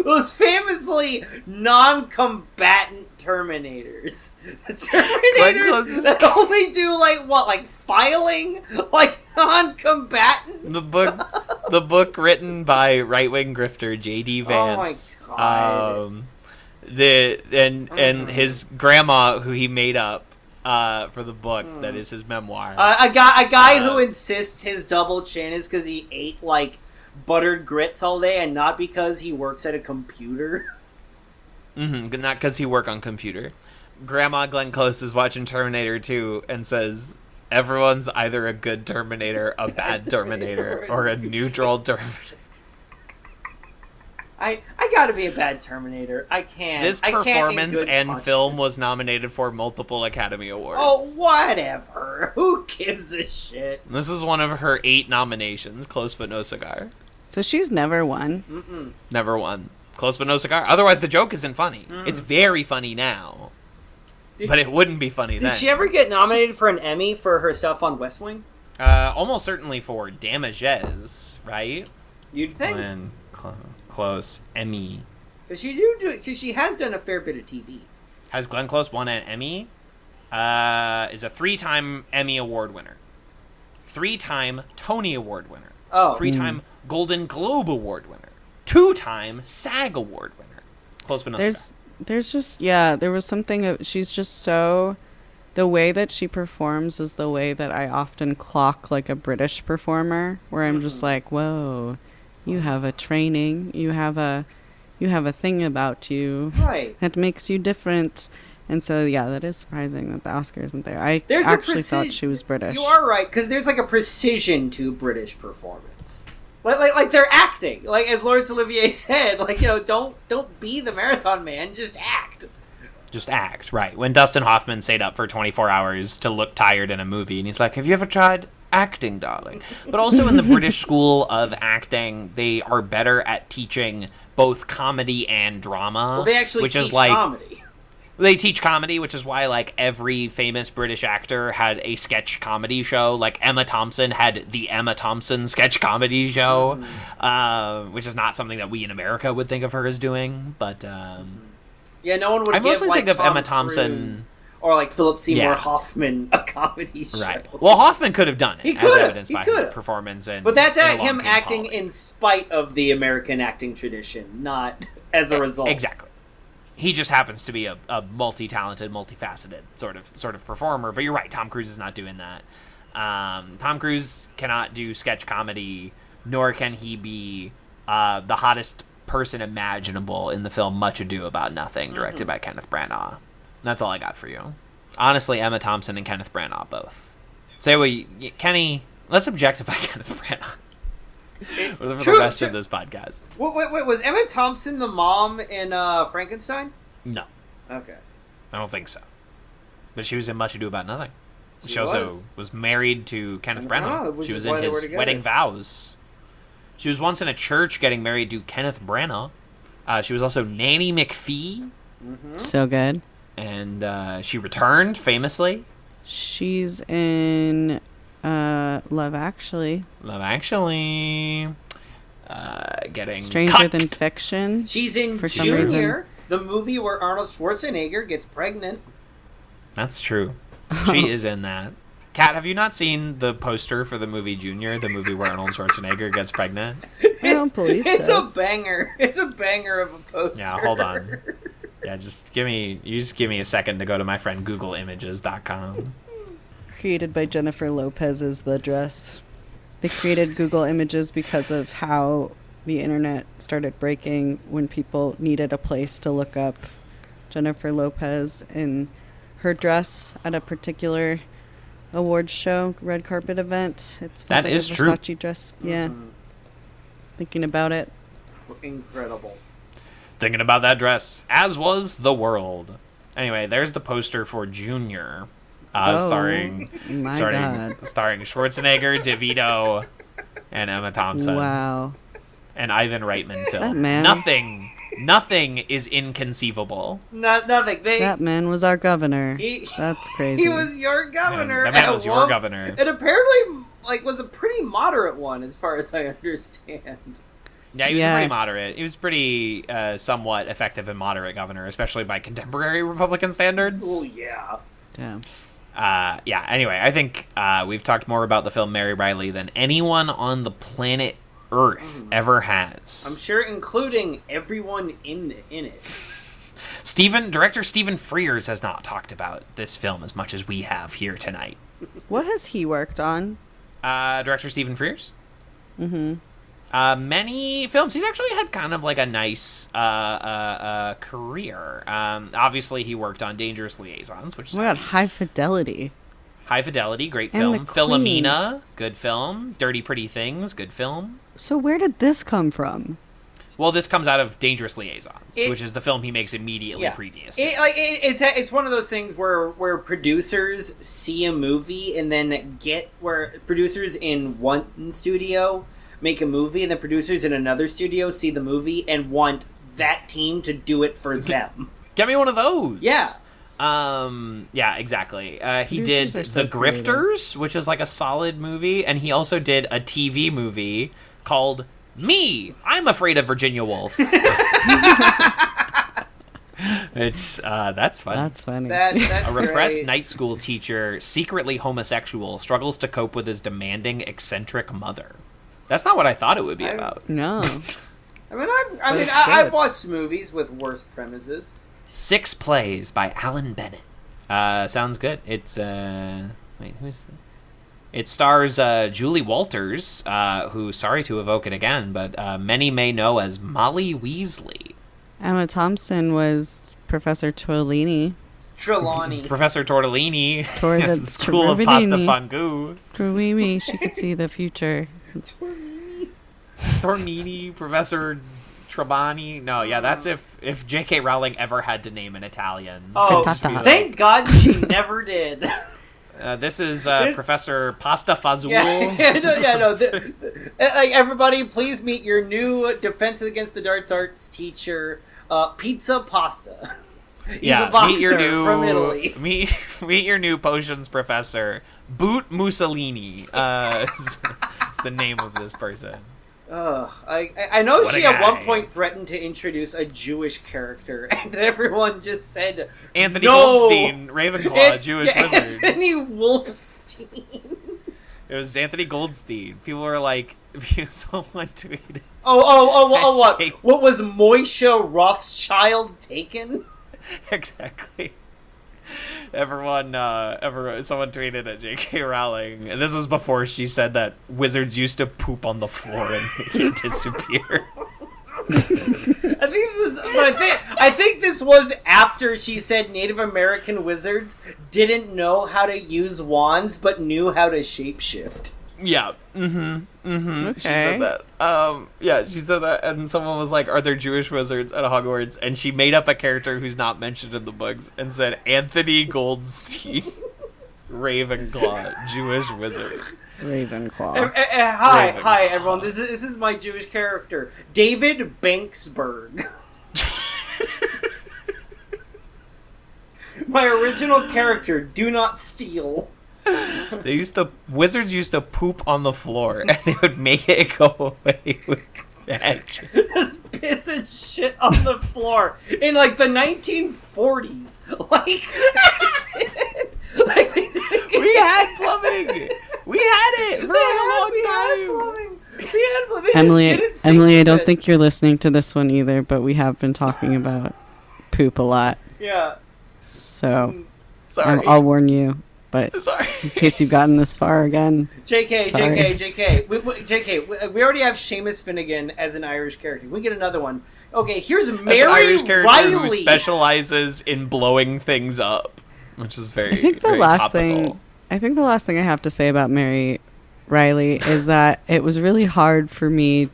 Speaker 3: Those famously non-combatant Terminators. The Terminators that only do like filing, like non-combatants.
Speaker 2: The book written by right-wing grifter J.D. Vance.
Speaker 3: Oh my God.
Speaker 2: And his grandma, who he made up for the book, that is his memoir.
Speaker 3: A guy who insists his double chin is because he ate like buttered grits all day and not because he works at a computer.
Speaker 2: Not because he work on computer. Grandma Glenn Close is watching Terminator 2 and says, everyone's either a good Terminator, a bad Terminator, or a neutral Terminator.
Speaker 3: I gotta be a bad Terminator. I can't.
Speaker 2: This
Speaker 3: I can't in
Speaker 2: performance
Speaker 3: good
Speaker 2: and
Speaker 3: conscience.
Speaker 2: film was nominated for multiple Academy Awards.
Speaker 3: Oh, whatever. Who gives a shit?
Speaker 2: This is one of her 8 nominations. Close but no cigar.
Speaker 4: So she's never won.
Speaker 2: Never won. Close but no cigar. Otherwise, the joke isn't funny. It's very funny now. But it wouldn't be funny then.
Speaker 3: Did she ever get nominated for an Emmy for her stuff on West Wing?
Speaker 2: Almost certainly for Babiez, right?
Speaker 3: You'd think.
Speaker 2: Glenn Close, Emmy.
Speaker 3: Because she has done a fair bit of TV.
Speaker 2: Has Glenn Close won an Emmy? Is a 3-time Emmy Award winner. 3-time Tony Award winner.
Speaker 3: Oh.
Speaker 2: 3-time Golden Globe Award winner. 2-time SAG Award winner. Close but no cigar.
Speaker 4: There's just, there was something, she's just so, the way that she performs is the way that I often clock like a British performer, where I'm just like, whoa, you have a training, you have a thing about you.
Speaker 3: Right.
Speaker 4: That makes you different. And so, that is surprising that the Oscar isn't there. I
Speaker 3: There's
Speaker 4: actually thought she was British.
Speaker 3: You are right, because there's like a precision to British performance. Like they're acting. Like, as Laurence Olivier said, like, don't be the marathon man, just act.
Speaker 2: Just act, right. When Dustin Hoffman stayed up for 24 hours to look tired in a movie, and he's like, have you ever tried acting, darling? But also in the British School of Acting, they are better at teaching both comedy and drama.
Speaker 3: Well, they actually
Speaker 2: which
Speaker 3: teach
Speaker 2: is like,
Speaker 3: comedy.
Speaker 2: They teach comedy, which is why, like, every famous British actor had a sketch comedy show. Like, Emma Thompson had the Emma Thompson sketch comedy show, which is not something that we in America would think of her as doing. But,
Speaker 3: yeah, no one would
Speaker 2: I
Speaker 3: give,
Speaker 2: mostly
Speaker 3: like,
Speaker 2: think of
Speaker 3: Tom
Speaker 2: Emma Thompson...
Speaker 3: Cruise or, like, Philip Seymour
Speaker 2: Yeah.
Speaker 3: Hoffman a comedy show.
Speaker 2: Right. Well, Hoffman could have done it,
Speaker 3: He
Speaker 2: as
Speaker 3: could've.
Speaker 2: evidenced
Speaker 3: He
Speaker 2: by
Speaker 3: could've.
Speaker 2: his performance in
Speaker 3: But that's
Speaker 2: in
Speaker 3: at
Speaker 2: Along
Speaker 3: him
Speaker 2: Came
Speaker 3: acting
Speaker 2: Polly.
Speaker 3: in spite of the American acting tradition, not as a result.
Speaker 2: Exactly. He just happens to be a multi-talented, multifaceted sort of performer. But you're right, Tom Cruise is not doing that. Tom Cruise cannot do sketch comedy, nor can he be the hottest person imaginable in the film Much Ado About Nothing, directed by Kenneth Branagh. That's all I got for you. Honestly, Emma Thompson and Kenneth Branagh both. Kenny, let's objectify Kenneth Branagh. For the rest of this podcast.
Speaker 3: Wait, was Emma Thompson the mom in Frankenstein?
Speaker 2: No,
Speaker 3: Okay.
Speaker 2: I don't think so. But she was in Much Ado About Nothing. She
Speaker 3: She
Speaker 2: also
Speaker 3: was.
Speaker 2: was married to Kenneth
Speaker 3: Oh,
Speaker 2: Branagh.
Speaker 3: which
Speaker 2: She
Speaker 3: is
Speaker 2: was
Speaker 3: why
Speaker 2: in
Speaker 3: they were
Speaker 2: his
Speaker 3: together.
Speaker 2: wedding vows. She was once in a church getting married to Kenneth Branagh. She was also Nanny McPhee.
Speaker 4: So good.
Speaker 2: And she returned, famously.
Speaker 4: She's in Love Actually.
Speaker 2: Love Actually. Getting
Speaker 4: Stranger
Speaker 2: cut.
Speaker 4: Than Fiction.
Speaker 3: She's in
Speaker 4: For some
Speaker 3: Junior, the movie where Arnold Schwarzenegger gets pregnant.
Speaker 2: That's true. She is in that. Kat, have you not seen the poster for the movie Junior, the movie where Arnold Schwarzenegger gets pregnant?
Speaker 4: I don't believe
Speaker 3: It's
Speaker 4: so.
Speaker 3: a banger. It's a banger of a poster.
Speaker 2: Yeah, hold on. Yeah, just give me a second to go to my friend GoogleImages.com.
Speaker 4: Created by Jennifer Lopez is the dress. They created Google Images because of how the internet started breaking when people needed a place to look up Jennifer Lopez in her dress at a particular awards show, red carpet event. It's
Speaker 2: That
Speaker 4: like
Speaker 2: is
Speaker 4: a
Speaker 2: true.
Speaker 4: Versace dress. Yeah. Thinking about it.
Speaker 3: Incredible.
Speaker 2: Thinking about that dress, as was the world. Anyway, there's the poster for Junior, starring
Speaker 4: my God.
Speaker 2: starring Schwarzenegger, DeVito, and Emma Thompson.
Speaker 4: Wow.
Speaker 2: An Ivan Reitman film.
Speaker 4: That man.
Speaker 2: Nothing is inconceivable.
Speaker 3: Nothing.
Speaker 4: That man was our governor.
Speaker 3: He-
Speaker 4: That's crazy.
Speaker 3: He was your governor.
Speaker 2: That man
Speaker 3: at
Speaker 2: was your
Speaker 3: one-
Speaker 2: governor.
Speaker 3: And apparently, was a pretty moderate one, as far as I understand.
Speaker 2: Yeah, he was
Speaker 4: Yeah.
Speaker 2: pretty moderate. He was pretty somewhat effective and moderate governor, especially by contemporary Republican standards.
Speaker 3: Oh yeah.
Speaker 4: Damn.
Speaker 2: Yeah, anyway, I think we've talked more about the film Mary Reilly than anyone on the planet Earth ever has.
Speaker 3: I'm sure, including everyone in it.
Speaker 2: Director Stephen Frears has not talked about this film as much as we have here tonight.
Speaker 4: What has he worked on?
Speaker 2: Director Stephen Frears? Many films. He's actually had kind of like a nice career. Obviously, he worked on Dangerous Liaisons, which is
Speaker 4: Oh my God, High Fidelity.
Speaker 2: High Fidelity, great
Speaker 4: And
Speaker 2: film.
Speaker 4: The Queen.
Speaker 2: Philomena, good film. Dirty Pretty Things, good film.
Speaker 4: So where did this come from?
Speaker 2: Well, this comes out of Dangerous Liaisons, which
Speaker 3: It's-
Speaker 2: is the film he makes immediately previous. to
Speaker 3: It's one of those things where producers see a movie and then where producers in one studio make a movie and the producers in another studio see the movie and want that team to do it for them.
Speaker 2: Get me one of those.
Speaker 3: Yeah.
Speaker 2: Yeah, exactly. He did
Speaker 4: Producers are so
Speaker 2: The Grifters, which is like a solid movie, and he also did a TV movie called Me, I'm Afraid of Virginia Woolf. It's that's fun.
Speaker 4: That's funny.
Speaker 3: That's
Speaker 2: A repressed
Speaker 3: great.
Speaker 2: night school teacher, secretly homosexual, struggles to cope with his demanding, eccentric mother. That's not what I thought it would be about.
Speaker 4: No.
Speaker 3: I've watched movies with worse premises.
Speaker 2: 6 Plays by Alan Bennett. Sounds good. It's wait, who's the... It stars Julie Walters, who, sorry to evoke it again, but many may know as Molly Weasley.
Speaker 4: Emma Thompson was Professor Trelawney.
Speaker 3: Trelawney.
Speaker 2: Professor Tortellini
Speaker 4: Toward
Speaker 2: at
Speaker 4: the
Speaker 2: the School of Pasta
Speaker 4: Tortellini.
Speaker 2: Fangu.
Speaker 4: Trelawney, she could see the future.
Speaker 2: Tornini, Professor Trabani. No, yeah, that's if J.K. Rowling ever had to name an Italian.
Speaker 3: Oh,
Speaker 4: Frittata.
Speaker 3: thank God she never did.
Speaker 2: This is Professor Pasta Fazul.
Speaker 3: Everybody, please meet your new Defense Against the Darts Arts teacher, Pizza Pasta. He's a boxer
Speaker 2: meet your new,
Speaker 3: from Italy.
Speaker 2: Meet your new potions professor, Boot Mussolini. Is the name of this person.
Speaker 3: I know
Speaker 2: What a
Speaker 3: she at one
Speaker 2: guy.
Speaker 3: point threatened to introduce a Jewish character, and everyone just said,
Speaker 2: Anthony
Speaker 3: no!
Speaker 2: Goldstein, Ravenclaw, Jewish wizard.
Speaker 3: Anthony Wolfstein.
Speaker 2: It was Anthony Goldstein. People were like, someone tweeted.
Speaker 3: What? What was Moisha Rothschild taken?
Speaker 2: Exactly. Someone tweeted at J.K. Rowling, and this was before she said that wizards used to poop on the floor and make it disappear.
Speaker 3: I think this was after she said Native American wizards didn't know how to use wands, but knew how to shapeshift.
Speaker 2: Yeah. She said
Speaker 4: Okay.
Speaker 2: that. She said that, and someone was like, "Are there Jewish wizards at Hogwarts?" And she made up a character who's not mentioned in the books and said Anthony Goldstein, Ravenclaw, Jewish wizard.
Speaker 4: Ravenclaw.
Speaker 3: Hi, everyone. This is my Jewish character, David Banksburg. My original character. Do not steal.
Speaker 2: Wizards used to poop on the floor, and they would make it go away with magic.
Speaker 3: Just piss and shit on the floor in like the 1940s. They didn't get-
Speaker 2: We had plumbing. We had it for a long time.
Speaker 3: We had plumbing. They just
Speaker 4: Emily,
Speaker 3: didn't think
Speaker 4: Emily, I don't
Speaker 3: that-
Speaker 4: think you're listening to this one either, but we have been talking about poop a lot.
Speaker 3: Yeah.
Speaker 4: So
Speaker 2: Sorry.
Speaker 4: I'll warn you, but
Speaker 2: Sorry.
Speaker 4: in case you've gotten this far again.
Speaker 3: JK.
Speaker 4: Sorry.
Speaker 3: We already have Seamus Finnegan as an Irish character. We get another one. Okay, here's
Speaker 2: That's
Speaker 3: Mary
Speaker 2: an Irish character who
Speaker 3: Reilly.
Speaker 2: specializes in blowing things up, which is very.
Speaker 4: I think the
Speaker 2: very
Speaker 4: last
Speaker 2: topical.
Speaker 4: thing I think the last thing I have to say about Mary Reilly is that it was really hard for me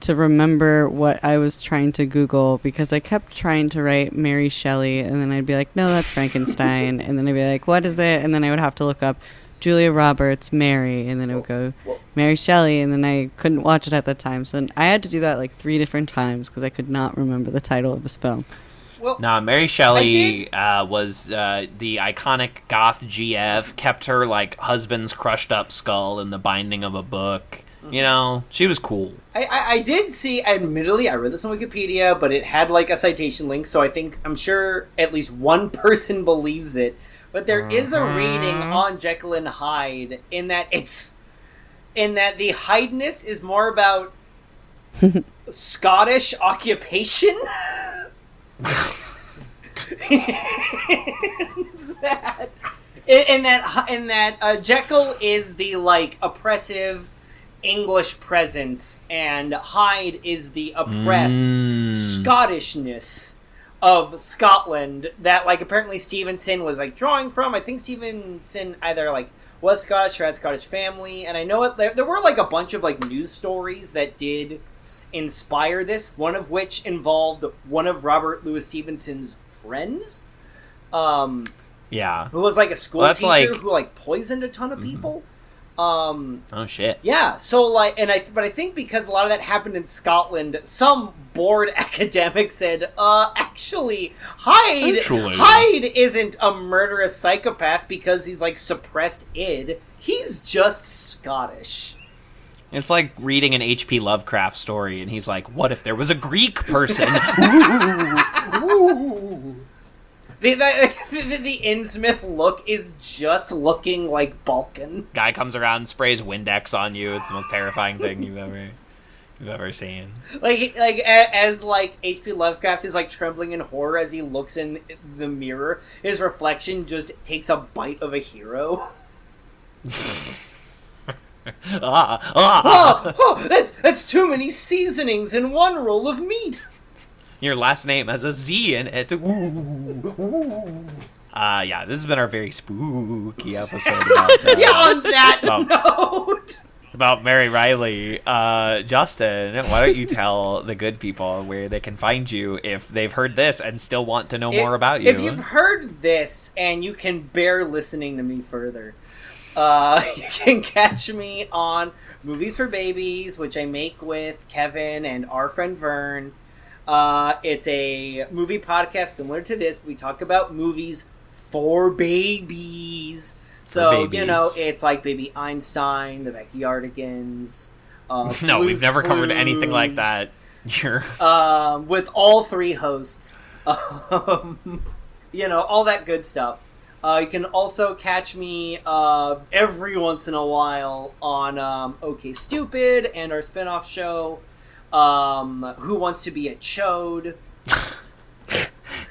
Speaker 4: to remember what I was trying to Google because I kept trying to write Mary Shelley and then I'd be like, no, that's Frankenstein. And then I'd be like, what is it? And then I would have to look up Julia Roberts, Mary, and then it would go Mary Shelley, and then I couldn't watch it at that time. So I had to do that like 3 different times because I could not remember the title of this film.
Speaker 3: Well,
Speaker 2: Nah, Mary Shelley was the iconic goth GF, kept her like husband's crushed up skull in the binding of a book. You know, she was cool.
Speaker 3: I did see, admittedly, I read this on Wikipedia, but it had like a citation link, so I'm sure at least one person believes it. But there is a reading on Jekyll and Hyde in that the Hydeness is more about Scottish occupation. in that Jekyll is the like oppressive English presence, and Hyde is the oppressed Scottishness of Scotland that like apparently Stevenson was like drawing from. I think Stevenson either like was Scottish or had Scottish family, and I know there were like a bunch of like news stories that did inspire this, one of which involved one of Robert Louis Stevenson's friends, who was like a school teacher who like poisoned a ton of people.
Speaker 2: Oh shit.
Speaker 3: Yeah, so like, but I think because a lot of that happened in Scotland, some bored academic said, actually, Hyde isn't a murderous psychopath because he's like suppressed id. He's just Scottish.
Speaker 2: It's like reading an H.P. Lovecraft story, and he's like, what if there was a Greek person?
Speaker 3: The Innsmouth look is just looking like Balkan.
Speaker 2: Guy comes around and sprays Windex on you. It's the most terrifying thing you've ever seen.
Speaker 3: As H.P. Lovecraft is like trembling in horror as he looks in the mirror, his reflection just takes a bite of a hero. That's too many seasonings in one roll of meat.
Speaker 2: Your last name has a Z in it. This has been our very spooky episode about,
Speaker 3: on that note.
Speaker 2: About Mary Reilly. Justin, why don't you tell the good people where they can find you if they've heard this and still want to know more about you?
Speaker 3: If you've heard this and you can bear listening to me further, you can catch me on Movies for Babies, which I make with Kevin and our friend Vern. It's a movie podcast similar to this. We talk about movies for babies. So, it's like Baby Einstein, The Backyardigans.
Speaker 2: No, we've never covered anything like that.
Speaker 3: With all 3 hosts. All that good stuff. You can also catch me every once in a while on OK Stupid and our spinoff show, Who Wants to Be a Chode.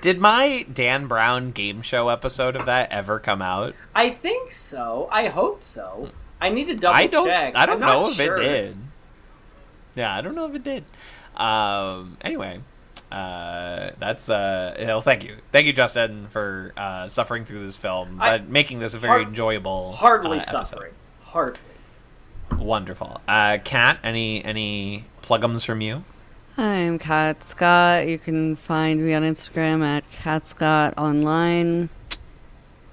Speaker 2: Did my Dan Brown game show episode of that ever come out?
Speaker 3: I think so. I hope so. I need to double check.
Speaker 2: I don't know if it did. Yeah, I don't know if it did. Anyway, that's thank you, Justin, for suffering through this film, but making this a very enjoyable.
Speaker 3: Hardly
Speaker 2: episode.
Speaker 3: suffering. Hardly.
Speaker 2: Wonderful. Kat, any plugums from you?
Speaker 4: I'm Kat Scott. You can find me on Instagram at Kat Scott Online.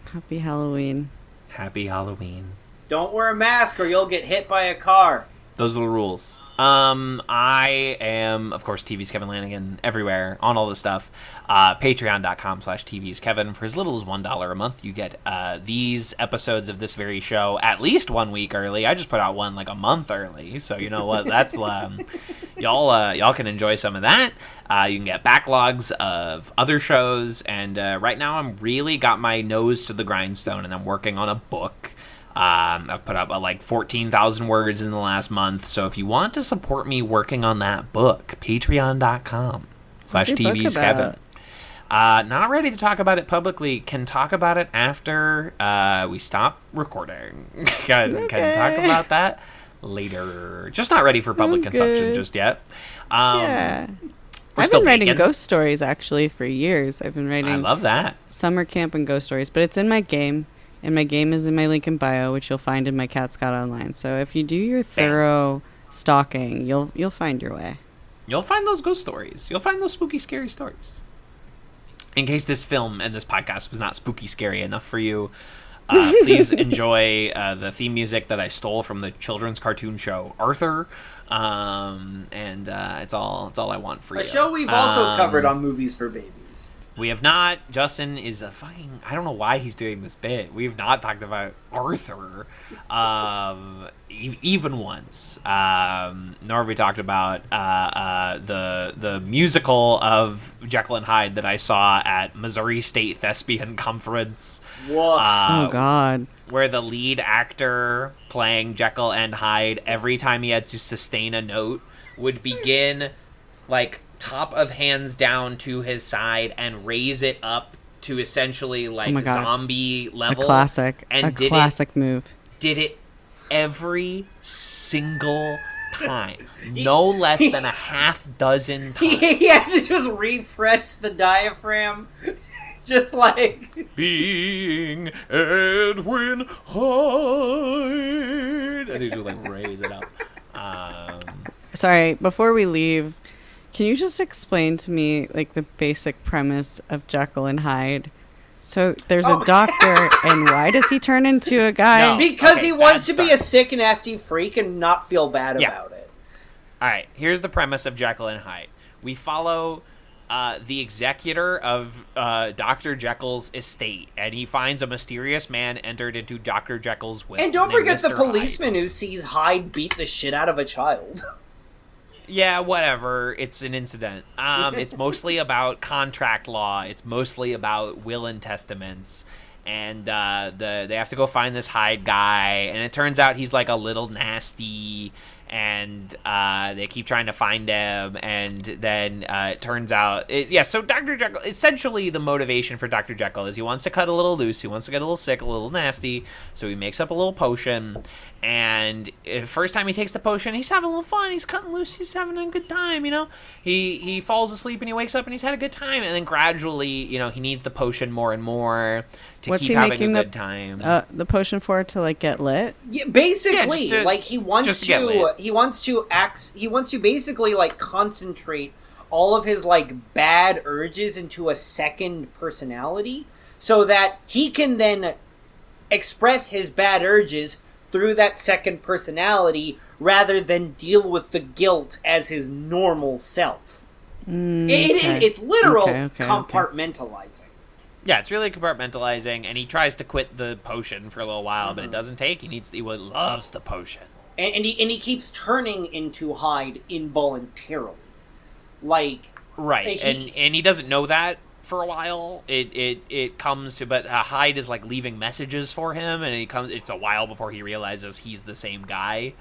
Speaker 4: Happy Halloween.
Speaker 2: Happy Halloween.
Speaker 3: Don't wear a mask or you'll get hit by a car.
Speaker 2: Those are the rules. I am, of course, TV's Kevin Lanigan everywhere on all this stuff. Patreon.com/TV's Kevin. For as little as $1 a month, you get these episodes of this very show at least 1 week early. I just put out one like a month early, so you know what? That's y'all can enjoy some of that. You can get backlogs of other shows, and right now I'm really got my nose to the grindstone, and I'm working on a book. I've put up like 14,000 words in the last month. So if you want to support me working on that book, patreon.com/TV's Kevin. Not ready to talk about it publicly. Can talk about it after we stop recording. Can talk about that later. Just not ready for public consumption just yet.
Speaker 4: Yeah. I've been writing ghost stories actually for years. I've been writing.
Speaker 2: I love that.
Speaker 4: Summer camp and ghost stories, but it's in my game. And my game is in my link in bio, which you'll find in my Cat Scott Online. So if you do your thorough stalking, you'll find your way.
Speaker 2: You'll find those ghost stories. You'll find those spooky, scary stories. In case this film and this podcast was not spooky, scary enough for you, please enjoy the theme music that I stole from the children's cartoon show Arthur, and it's all I want for you.
Speaker 3: A show we've also covered on Movies for Babies.
Speaker 2: We have not. Justin is a fucking... I don't know why he's doing this bit. We have not talked about Arthur even once. Nor have we talked about the musical of Jekyll and Hyde that I saw at Missouri State Thespian Conference.
Speaker 3: Woof.
Speaker 4: Oh, God.
Speaker 2: Where the lead actor playing Jekyll and Hyde, every time he had to sustain a note, would begin, like, top of hands down to his side and raise it up to essentially like zombie level.
Speaker 4: A classic.
Speaker 2: And
Speaker 4: a classic move.
Speaker 2: Did it every single time. No less than a half dozen times.
Speaker 3: He had to just refresh the diaphragm. Just like...
Speaker 2: Being Edwin Hyde. And he would like raise it up.
Speaker 4: Sorry, before we leave... Can you just explain to me, like, the basic premise of Jekyll and Hyde? So there's a doctor, and why does he turn into a guy?
Speaker 2: No.
Speaker 3: Because he wants to be a sick, nasty freak and not feel bad about it.
Speaker 2: All right, here's the premise of Jekyll and Hyde. We follow the executor of Dr. Jekyll's estate, and he finds a mysterious man entered into Dr. Jekyll's will.
Speaker 3: And don't forget
Speaker 2: Mr.
Speaker 3: the policeman who sees Hyde beat the shit out of a child.
Speaker 2: Yeah, whatever. It's an incident. It's mostly about contract law. It's mostly about will and testaments. And they have to go find this Hyde guy. And it turns out he's like a little nasty. And they keep trying to find him. And then it turns out... so Dr. Jekyll... Essentially, the motivation for Dr. Jekyll is he wants to cut a little loose. He wants to get a little sick, a little nasty. So he makes up a little potion. And first time he takes the potion, he's having a little fun. He's cutting loose. He's having a good time, you know? He falls asleep and he wakes up and he's had a good time. And then gradually, you know, he needs the potion more and more to keep having a good time.
Speaker 4: The potion for to, like, get lit?
Speaker 3: Yeah, basically. He wants to basically, like, concentrate all of his, like, bad urges into a second personality so that he can then express his bad urges through that second personality rather than deal with the guilt as his normal self. It's literal compartmentalizing.
Speaker 2: Yeah, it's really compartmentalizing, and he tries to quit the potion for a little while, but it doesn't take. He loves the potion.
Speaker 3: And he keeps turning into Hyde involuntarily. Like...
Speaker 2: Right, and he doesn't know that for a while. It comes to... But Hyde is, like, leaving messages for him, and it's a while before he realizes he's the same guy.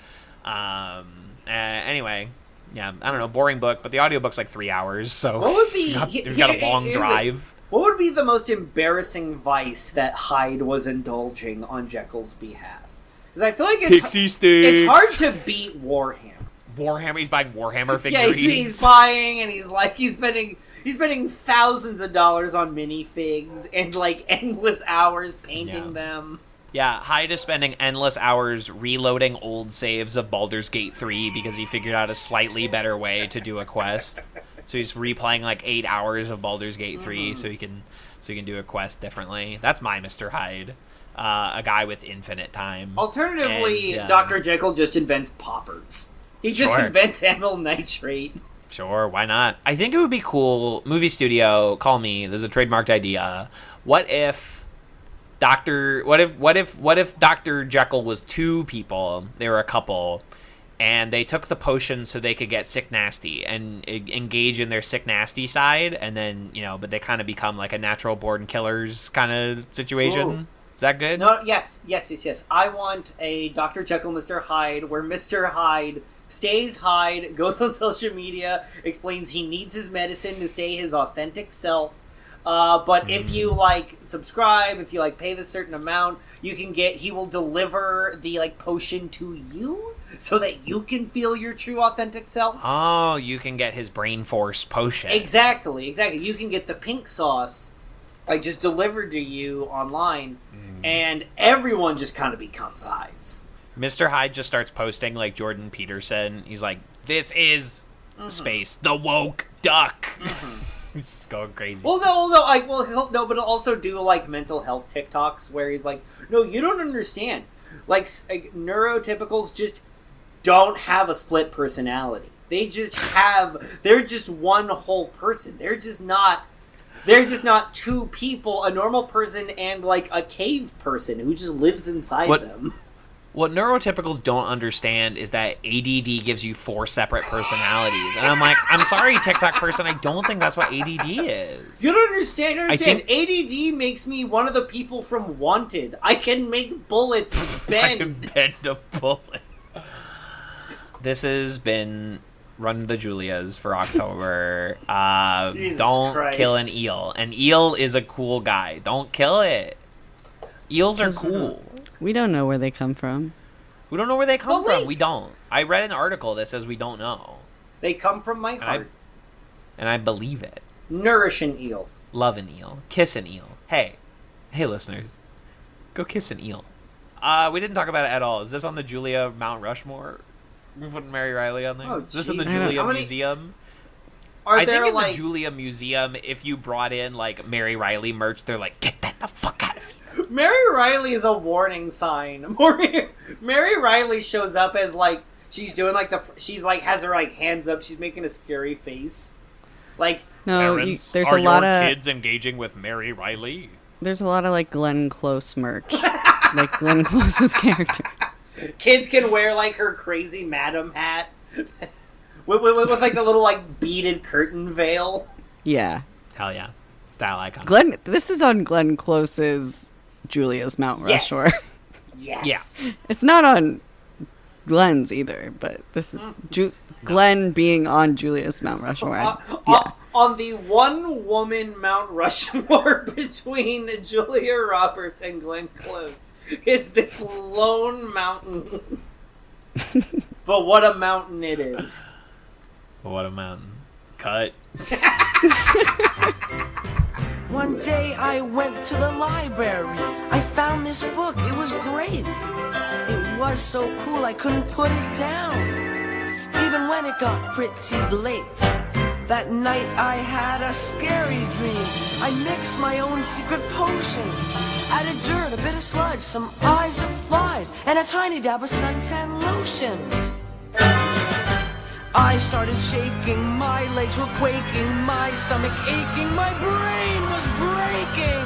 Speaker 2: Anyway... Yeah, I don't know, boring book, but the audiobook's like 3 hours, so...
Speaker 3: What would be...
Speaker 2: You've got a long drive.
Speaker 3: What would be the most embarrassing vice that Hyde was indulging on Jekyll's behalf? Because I feel like
Speaker 2: Pixie sticks.
Speaker 3: It's hard to beat Warhammer.
Speaker 2: He's buying Warhammer figurines.
Speaker 3: Yeah, he's buying, and he's spending thousands of dollars on minifigs and like endless hours painting them.
Speaker 2: Yeah, Hyde is spending endless hours reloading old saves of Baldur's Gate 3 because he figured out a slightly better way to do a quest. So he's replaying like 8 hours of Baldur's Gate 3 so he can do a quest differently. That's my Mr. Hyde. A guy with infinite time.
Speaker 3: Alternatively, Dr. Jekyll just invents poppers. He just invents amyl nitrate.
Speaker 2: Sure, why not? I think it would be cool. Movie studio, call me. There's a trademarked idea. What if Dr. Jekyll was two people? They were a couple, and they took the potion so they could get sick nasty and engage in their sick nasty side, and then but they kind of become like a natural born killers kind of situation. Ooh. Is that good?
Speaker 3: No, yes. I want a Dr. Jekyll, Mr. Hyde, where Mr. Hyde stays Hyde, goes on social media, explains he needs his medicine to stay his authentic self. But if you subscribe, if you pay the certain amount, he will deliver the potion to you so that you can feel your true authentic self.
Speaker 2: Oh, you can get his brain force potion.
Speaker 3: Exactly. You can get the pink sauce like just delivered to you online, and everyone just kind of becomes Hydes.
Speaker 2: Mr. Hyde just starts posting like Jordan Peterson. He's like, "This is space, the woke duck." He's just going crazy.
Speaker 3: Well, no, but he'll also do like mental health TikToks where he's like, "No, you don't understand. Like neurotypicals just don't have a split personality. They're just one whole person. They're just not two people, a normal person and like a cave person who just lives inside them."
Speaker 2: What neurotypicals don't understand is that ADD gives you 4 separate personalities. And I'm like, I'm sorry, TikTok person, I don't think that's what ADD is.
Speaker 3: You don't understand. ADD makes me one of the people from Wanted. I can make bullets bend.
Speaker 2: I can bend a bullet. This has been Run the Julias for October. Don't
Speaker 3: Christ.
Speaker 2: kill an eel. An eel is a cool guy. Don't kill it. Eels are cool.
Speaker 4: We don't know where they come from.
Speaker 2: We don't know where they come from. We don't. I read an article that says we don't know.
Speaker 3: They come from my heart.
Speaker 2: And I believe it.
Speaker 3: Nourish an eel.
Speaker 2: Love an eel. Kiss an eel. Hey, listeners. Go kiss an eel. We didn't talk about it at all. Is this on the Julia Mount Rushmore? We're putting Mary Reilly on there.
Speaker 3: Oh,
Speaker 2: is this in the
Speaker 3: Jesus.
Speaker 2: Julia Museum?
Speaker 3: I
Speaker 2: think in the Julia Museum, if you brought in like Mary Reilly merch, they're like, "Get that the fuck out of here."
Speaker 3: Mary Reilly is a warning sign. Mary Reilly shows up as like she's doing like she's like has her like hands up. She's making a scary face. Like
Speaker 4: No,
Speaker 2: Parents,
Speaker 4: there's
Speaker 2: are
Speaker 4: a lot
Speaker 2: your
Speaker 4: of
Speaker 2: kids engaging with Mary Reilly?
Speaker 4: there's a lot of like Glenn Close merch, like Glenn Close's character.
Speaker 3: kids can wear like her crazy madam hat with like the little like beaded curtain veil.
Speaker 4: Yeah,
Speaker 2: Hell yeah, style icon.
Speaker 4: This is on Glenn Close's Julia's Mount Rushmore.
Speaker 3: Yes.
Speaker 2: Yeah.
Speaker 4: It's not on Glenn's either, but this is Glenn being on Julia's Mount Rushmore.
Speaker 3: On the one-woman Mount Rushmore between Julia Roberts and Glenn Close is this lone mountain. But what a mountain it is.
Speaker 2: What a mountain. Cut.
Speaker 1: One day I went to the library. I found this book. It was great. It was so cool I couldn't put it down. Even when it got pretty late. That night I had a scary dream. I mixed my own secret potion. Added dirt, a bit of sludge, some eyes of flies, and a tiny dab of suntan lotion. I started shaking, my legs were quaking, my stomach aching, my brain was breaking.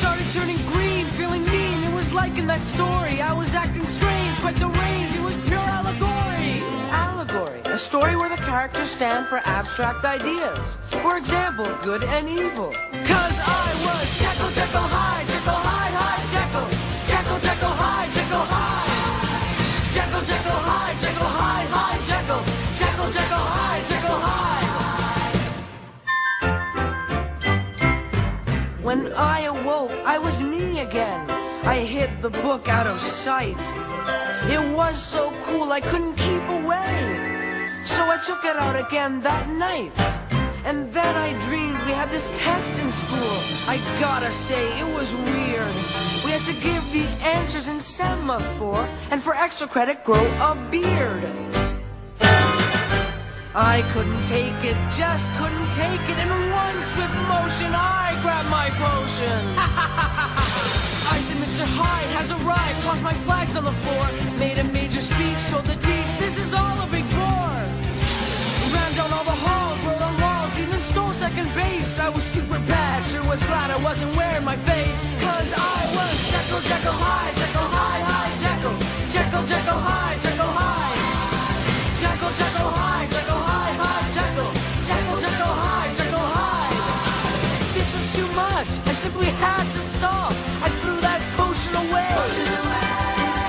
Speaker 1: Started turning green, feeling mean, it was like in that story. I was acting strange, quite deranged, it was pure allegory. Allegory, a story where the characters stand for abstract ideas. For example, good and evil. 'Cause I was Jekyll, Jekyll Hyde, Jekyll Hyde, Hyde, Jekyll. Jekyll, Jekyll Hyde, Jekyll Hyde. Jekyll, Jekyll Hyde, Jekyll Hyde, Hyde, Jekyll. Jekyll, Jekyll Hyde, Jekyll Hyde. When I awoke, I was me again. I hid the book out of sight. It was so cool I couldn't keep away. So I took it out again that night. And then I dreamed we had this test in school. I gotta say, it was weird. We had to give the answers in semaphore, and for extra credit, grow a beard. I couldn't take it, just couldn't take it. In one swift motion, I grabbed my potion. I said, Mr. Hyde has arrived, tossed my flags on the floor, made a major speech, showed the teeth, this is all a big bore. Ran down all the halls, wrote on walls, even stole second base. I was super bad, sure was glad I wasn't wearing my face. 'Cause I was Jekyll, Jekyll Hyde, Jekyll Hyde, Hyde, Jekyll. Jekyll, Jekyll Hyde, Jekyll Hyde. Jekyll, Jekyll Hyde, Jekyll Hyde, Hyde, Jekyll. Jekyll, Jekyll Hyde, Jekyll Hyde. This was too much, I simply had to stop. I threw that potion away.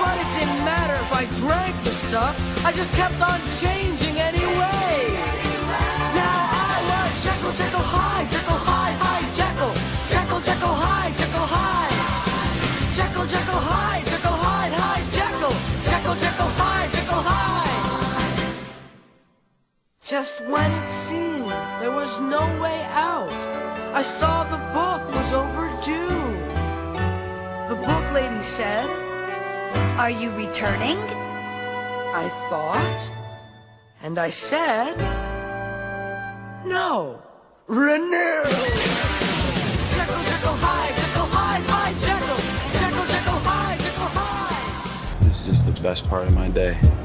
Speaker 1: But it didn't matter if I drank the stuff, I just kept on changing anyway. Now I was Jekyll, Jekyll Hyde, Jekyll Hyde, Hyde, Jekyll. Jekyll, Jekyll Hyde, Jekyll Hyde. Jekyll, Jekyll Hyde, Jekyll Hyde, Hyde, Jekyll. Jekyll, Jekyll Hyde, Jekyll Hyde. Just when it seemed there was no way out, I saw the book was overdue. The book lady said,
Speaker 5: Are you returning?
Speaker 1: I thought, and I said, no, renew. Jekyll, Jekyll Hyde, Jekyll Hyde, my Jekyll. Jekyll, Jekyll Hyde, Jekyll Hyde.
Speaker 6: This is just the best part of my day.